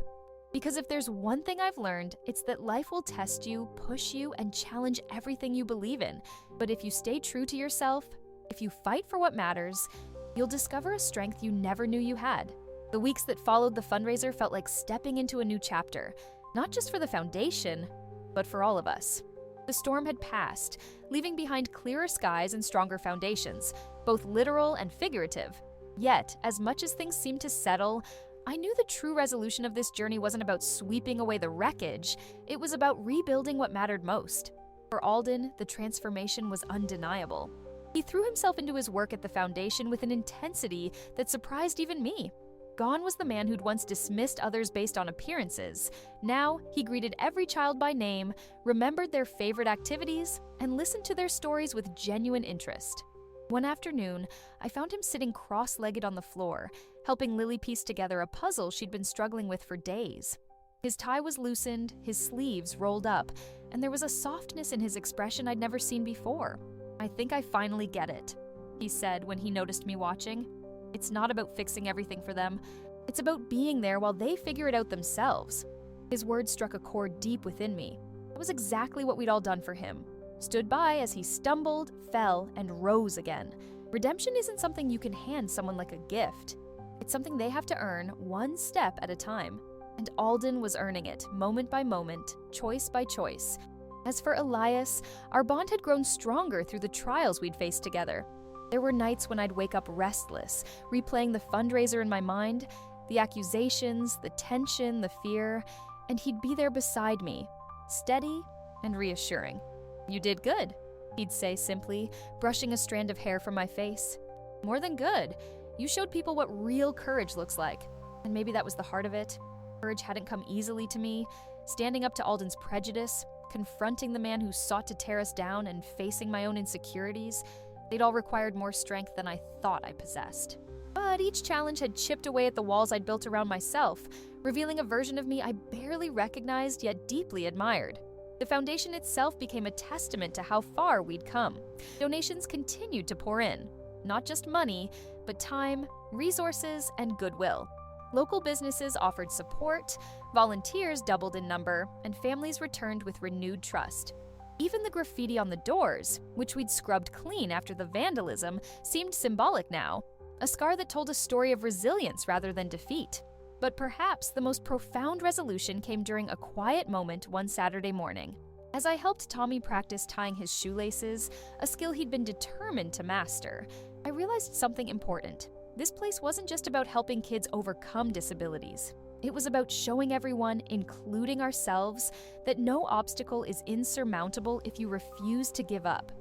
Because if there's one thing I've learned, it's that life will test you, push you, and challenge everything you believe in. But if you stay true to yourself, if you fight for what matters, you'll discover a strength you never knew you had. The weeks that followed the fundraiser felt like stepping into a new chapter, not just for the foundation, but for all of us. The storm had passed, leaving behind clearer skies and stronger foundations, both literal and figurative. Yet, as much as things seemed to settle, I knew the true resolution of this journey wasn't about sweeping away the wreckage, it was about rebuilding what mattered most. For Alden, the transformation was undeniable. He threw himself into his work at the foundation with an intensity that surprised even me. Gone was the man who'd once dismissed others based on appearances. Now, he greeted every child by name, remembered their favorite activities, and listened to their stories with genuine interest. One afternoon, I found him sitting cross-legged on the floor, helping Lily piece together a puzzle she'd been struggling with for days. His tie was loosened, his sleeves rolled up, and there was a softness in his expression I'd never seen before. "I think I finally get it," he said when he noticed me watching. "It's not about fixing everything for them. It's about being there while they figure it out themselves." His words struck a chord deep within me. That was exactly what we'd all done for him. Stood by as he stumbled, fell, and rose again. Redemption isn't something you can hand someone like a gift. It's something they have to earn one step at a time. And Alden was earning it, moment by moment, choice by choice. As for Elias, our bond had grown stronger through the trials we'd faced together. There were nights when I'd wake up restless, replaying the fundraiser in my mind, the accusations, the tension, the fear, and he'd be there beside me, steady and reassuring. "You did good," he'd say simply, brushing a strand of hair from my face. "More than good. You showed people what real courage looks like." And maybe that was the heart of it. Courage hadn't come easily to me, standing up to Alden's prejudice, confronting the man who sought to tear us down, and facing my own insecurities. They'd all required more strength than I thought I possessed. But each challenge had chipped away at the walls I'd built around myself, revealing a version of me I barely recognized yet deeply admired. The foundation itself became a testament to how far we'd come. Donations continued to pour in, not just money, but time, resources, and goodwill. Local businesses offered support, volunteers doubled in number, and families returned with renewed trust. Even the graffiti on the doors, which we'd scrubbed clean after the vandalism, seemed symbolic now, a scar that told a story of resilience rather than defeat. But perhaps the most profound resolution came during a quiet moment one Saturday morning. As I helped Tommy practice tying his shoelaces, a skill he'd been determined to master, I realized something important. This place wasn't just about helping kids overcome disabilities. It was about showing everyone, including ourselves, that no obstacle is insurmountable if you refuse to give up.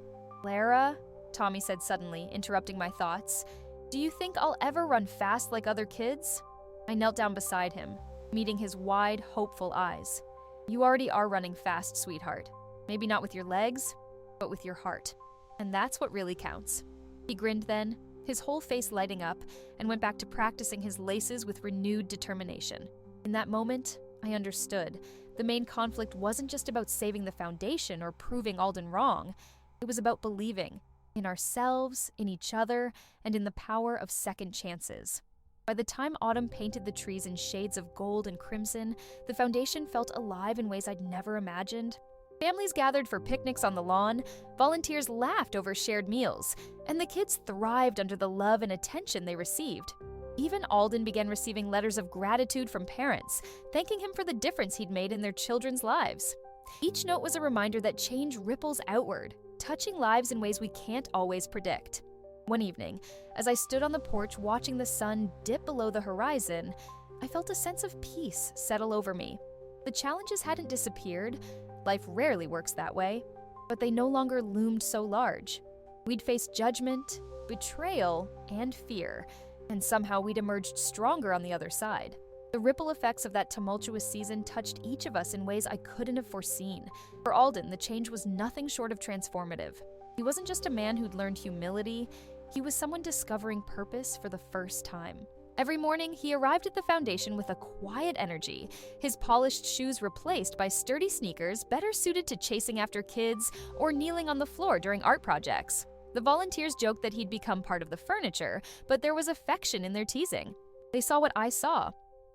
"Clara," Tommy said suddenly, interrupting my thoughts, "do you think I'll ever run fast like other kids?" I knelt down beside him, meeting his wide, hopeful eyes. "You already are running fast, sweetheart. Maybe not with your legs, but with your heart. And that's what really counts." He grinned then, his whole face lighting up, and went back to practicing his laces with renewed determination. In that moment, I understood. The main conflict wasn't just about saving the foundation or proving Alden wrong. It was about believing in ourselves, in each other, and in the power of second chances. By the time autumn painted the trees in shades of gold and crimson, the foundation felt alive in ways I'd never imagined. Families gathered for picnics on the lawn, volunteers laughed over shared meals, and the kids thrived under the love and attention they received. Even Alden began receiving letters of gratitude from parents, thanking him for the difference he'd made in their children's lives. Each note was a reminder that change ripples outward, touching lives in ways we can't always predict. One evening, as I stood on the porch watching the sun dip below the horizon, I felt a sense of peace settle over me. The challenges hadn't disappeared. Life rarely works that way, but they no longer loomed so large. We'd faced judgment, betrayal, and fear, and somehow we'd emerged stronger on the other side. The ripple effects of that tumultuous season touched each of us in ways I couldn't have foreseen. For Alden, the change was nothing short of transformative. He wasn't just a man who'd learned humility, he was someone discovering purpose for the first time. Every morning, he arrived at the foundation with a quiet energy, his polished shoes replaced by sturdy sneakers better suited to chasing after kids or kneeling on the floor during art projects. The volunteers joked that he'd become part of the furniture, but there was affection in their teasing. They saw what I saw,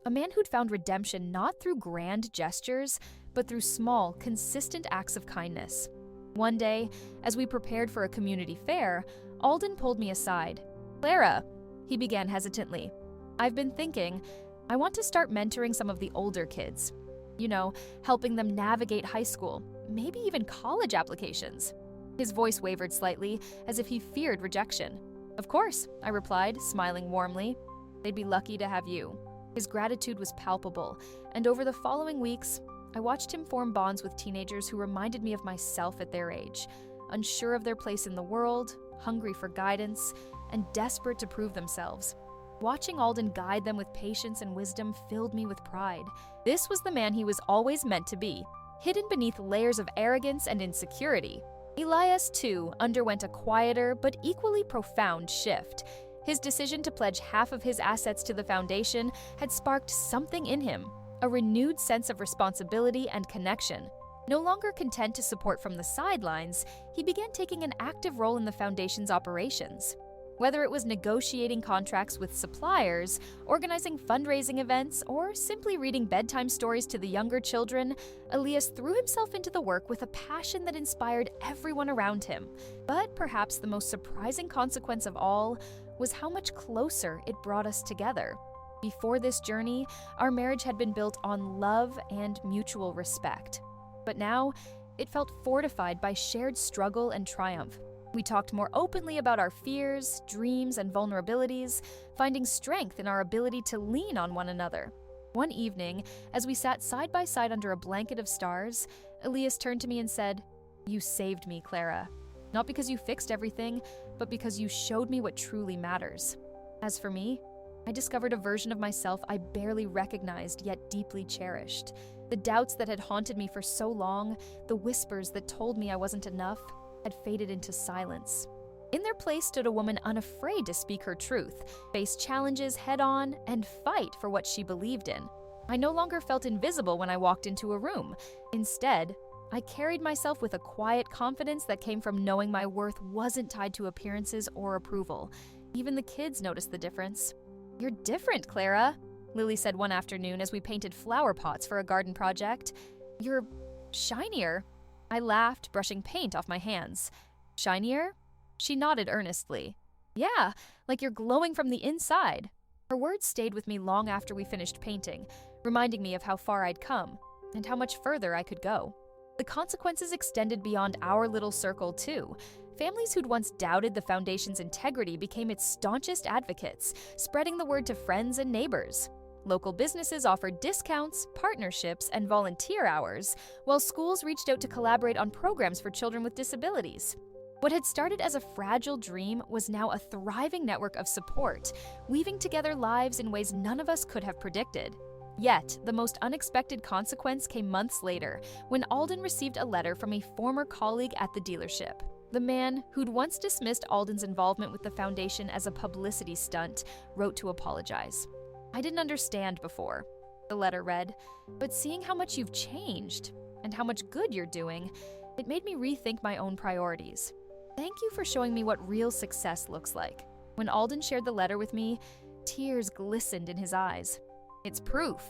a man who'd found redemption not through grand gestures, but through small, consistent acts of kindness. One day, as we prepared for a community fair, Alden pulled me aside. "Clara," he began hesitantly, "I've been thinking, I want to start mentoring some of the older kids. You know, helping them navigate high school, maybe even college applications." His voice wavered slightly, as if he feared rejection. "Of course," I replied, smiling warmly. "They'd be lucky to have you." His gratitude was palpable, and over the following weeks, I watched him form bonds with teenagers who reminded me of myself at their age, unsure of their place in the world, hungry for guidance, and desperate to prove themselves. Watching Alden guide them with patience and wisdom filled me with pride. This was the man he was always meant to be, hidden beneath layers of arrogance and insecurity. Elias, too, underwent a quieter but equally profound shift. His decision to pledge half of his assets to the foundation had sparked something in him, a renewed sense of responsibility and connection. No longer content to support from the sidelines, he began taking an active role in the foundation's operations. Whether it was negotiating contracts with suppliers, organizing fundraising events, or simply reading bedtime stories to the younger children, Elias threw himself into the work with a passion that inspired everyone around him. But perhaps the most surprising consequence of all was how much closer it brought us together. Before this journey, our marriage had been built on love and mutual respect. But now, it felt fortified by shared struggle and triumph. We talked more openly about our fears, dreams, and vulnerabilities, finding strength in our ability to lean on one another. One evening, as we sat side by side under a blanket of stars, Elias turned to me and said, "You saved me, Clara. Not because you fixed everything, but because you showed me what truly matters." As for me, I discovered a version of myself I barely recognized yet deeply cherished. The doubts that had haunted me for so long, the whispers that told me I wasn't enough, had faded into silence. In their place stood a woman unafraid to speak her truth, face challenges head-on, and fight for what she believed in. I no longer felt invisible when I walked into a room. Instead, I carried myself with a quiet confidence that came from knowing my worth wasn't tied to appearances or approval. Even the kids noticed the difference. "You're different, Clara," Lily said one afternoon as we painted flower pots for a garden project. "You're shinier." I laughed, brushing paint off my hands. "Shinier?" She nodded earnestly. "Yeah, like you're glowing from the inside." Her words stayed with me long after we finished painting, reminding me of how far I'd come and how much further I could go. The consequences extended beyond our little circle, too. Families who'd once doubted the foundation's integrity became its staunchest advocates, spreading the word to friends and neighbors. Local businesses offered discounts, partnerships, and volunteer hours, while schools reached out to collaborate on programs for children with disabilities. What had started as a fragile dream was now a thriving network of support, weaving together lives in ways none of us could have predicted. Yet, the most unexpected consequence came months later, when Alden received a letter from a former colleague at the dealership. The man, who'd once dismissed Alden's involvement with the foundation as a publicity stunt, wrote to apologize. "I didn't understand before," the letter read, "but seeing how much you've changed and how much good you're doing, it made me rethink my own priorities. Thank you for showing me what real success looks like." When Alden shared the letter with me, tears glistened in his eyes. "It's proof,"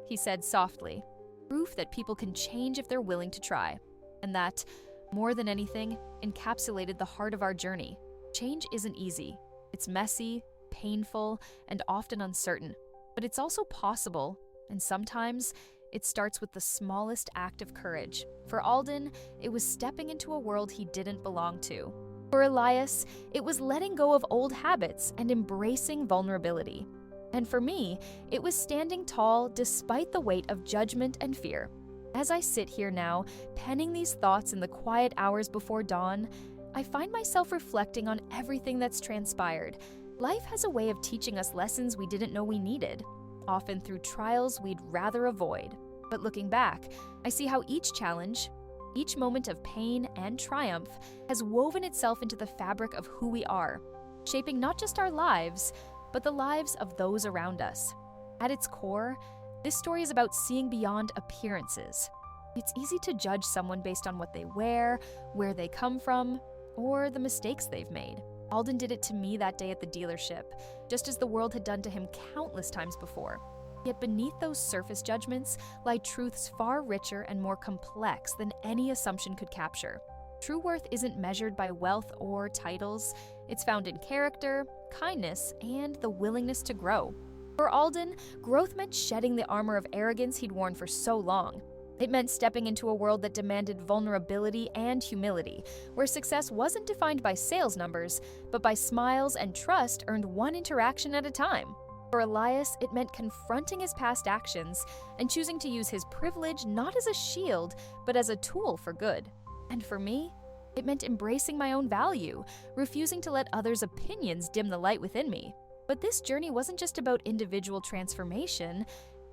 he said softly. "Proof that people can change if they're willing to try. And that, more than anything, encapsulated the heart of our journey. Change isn't easy. It's messy, painful, and often uncertain. But it's also possible, and sometimes it starts with the smallest act of courage. For Alden, it was stepping into a world he didn't belong to. For Elias, it was letting go of old habits and embracing vulnerability. And for me, it was standing tall despite the weight of judgment and fear. As I sit here now, penning these thoughts in the quiet hours before dawn, I find myself reflecting on everything that's transpired. Life has a way of teaching us lessons we didn't know we needed, often through trials we'd rather avoid. But looking back, I see how each challenge, each moment of pain and triumph has woven itself into the fabric of who we are, shaping not just our lives, but the lives of those around us. At its core, this story is about seeing beyond appearances. It's easy to judge someone based on what they wear, where they come from, or the mistakes they've made. Alden did it to me that day at the dealership, just as the world had done to him countless times before. Yet beneath those surface judgments lie truths far richer and more complex than any assumption could capture. True worth isn't measured by wealth or titles. It's found in character, kindness, and the willingness to grow. For Alden, growth meant shedding the armor of arrogance he'd worn for so long. It meant stepping into a world that demanded vulnerability and humility, where success wasn't defined by sales numbers, but by smiles and trust earned one interaction at a time. For Elias, it meant confronting his past actions and choosing to use his privilege not as a shield, but as a tool for good. And for me, it meant embracing my own value, refusing to let others' opinions dim the light within me. But this journey wasn't just about individual transformation,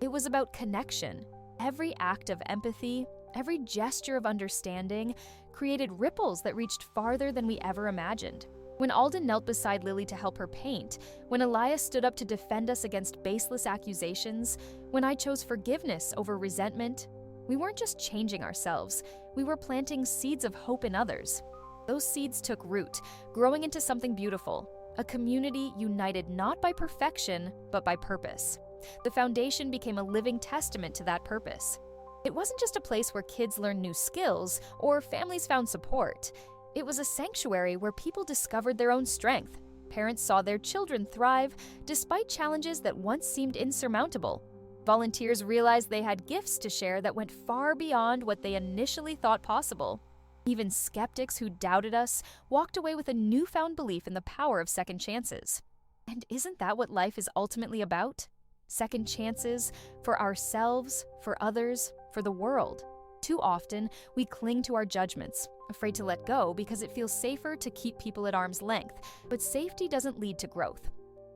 it was about connection. Every act of empathy, every gesture of understanding, created ripples that reached farther than we ever imagined. When Alden knelt beside Lily to help her paint, when Elias stood up to defend us against baseless accusations, when I chose forgiveness over resentment, we weren't just changing ourselves, we were planting seeds of hope in others. Those seeds took root, growing into something beautiful, a community united not by perfection, but by purpose. The foundation became a living testament to that purpose. It wasn't just a place where kids learned new skills or families found support. It was a sanctuary where people discovered their own strength. Parents saw their children thrive despite challenges that once seemed insurmountable. Volunteers realized they had gifts to share that went far beyond what they initially thought possible. Even skeptics who doubted us walked away with a newfound belief in the power of second chances. And isn't that what life is ultimately about? Second chances for ourselves, for others, for the world. Too often, we cling to our judgments, afraid to let go because it feels safer to keep people at arm's length. But safety doesn't lead to growth.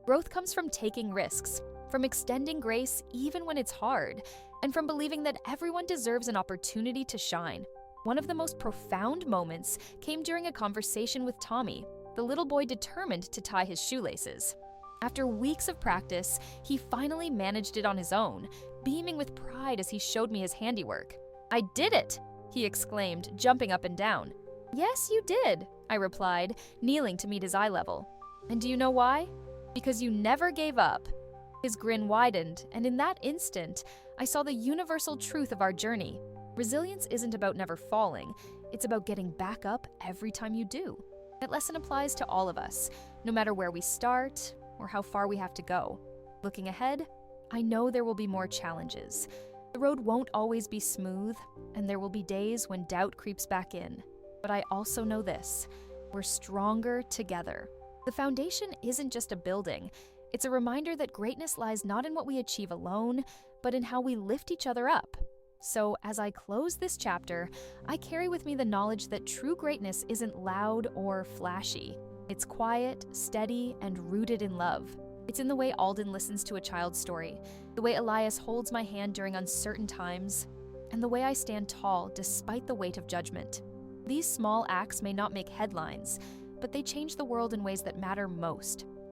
Growth comes from taking risks, from extending grace even when it's hard, and from believing that everyone deserves an opportunity to shine. One of the most profound moments came during a conversation with Tommy, the little boy determined to tie his shoelaces. After weeks of practice, he finally managed it on his own, beaming with pride as he showed me his handiwork. "I did it!" he exclaimed, jumping up and down. Yes, you did, I replied, kneeling to meet his eye level. And do you know why? Because you never gave up. His grin widened, and in that instant, I saw the universal truth of our journey. Resilience isn't about never falling, it's about getting back up every time you do. That lesson applies to all of us, no matter where we start or how far we have to go. Looking ahead, I know there will be more challenges. The road won't always be smooth, and there will be days when doubt creeps back in. But I also know this: we're stronger together. The foundation isn't just a building, it's a reminder that greatness lies not in what we achieve alone, but in how we lift each other up. So, as I close this chapter, I carry with me the knowledge that true greatness isn't loud or flashy. It's quiet, steady, and rooted in love. It's in the way Alden listens to a child's story, the way Elias holds my hand during uncertain times, and the way I stand tall despite the weight of judgment. These small acts may not make headlines, but they change the world in ways that matter most.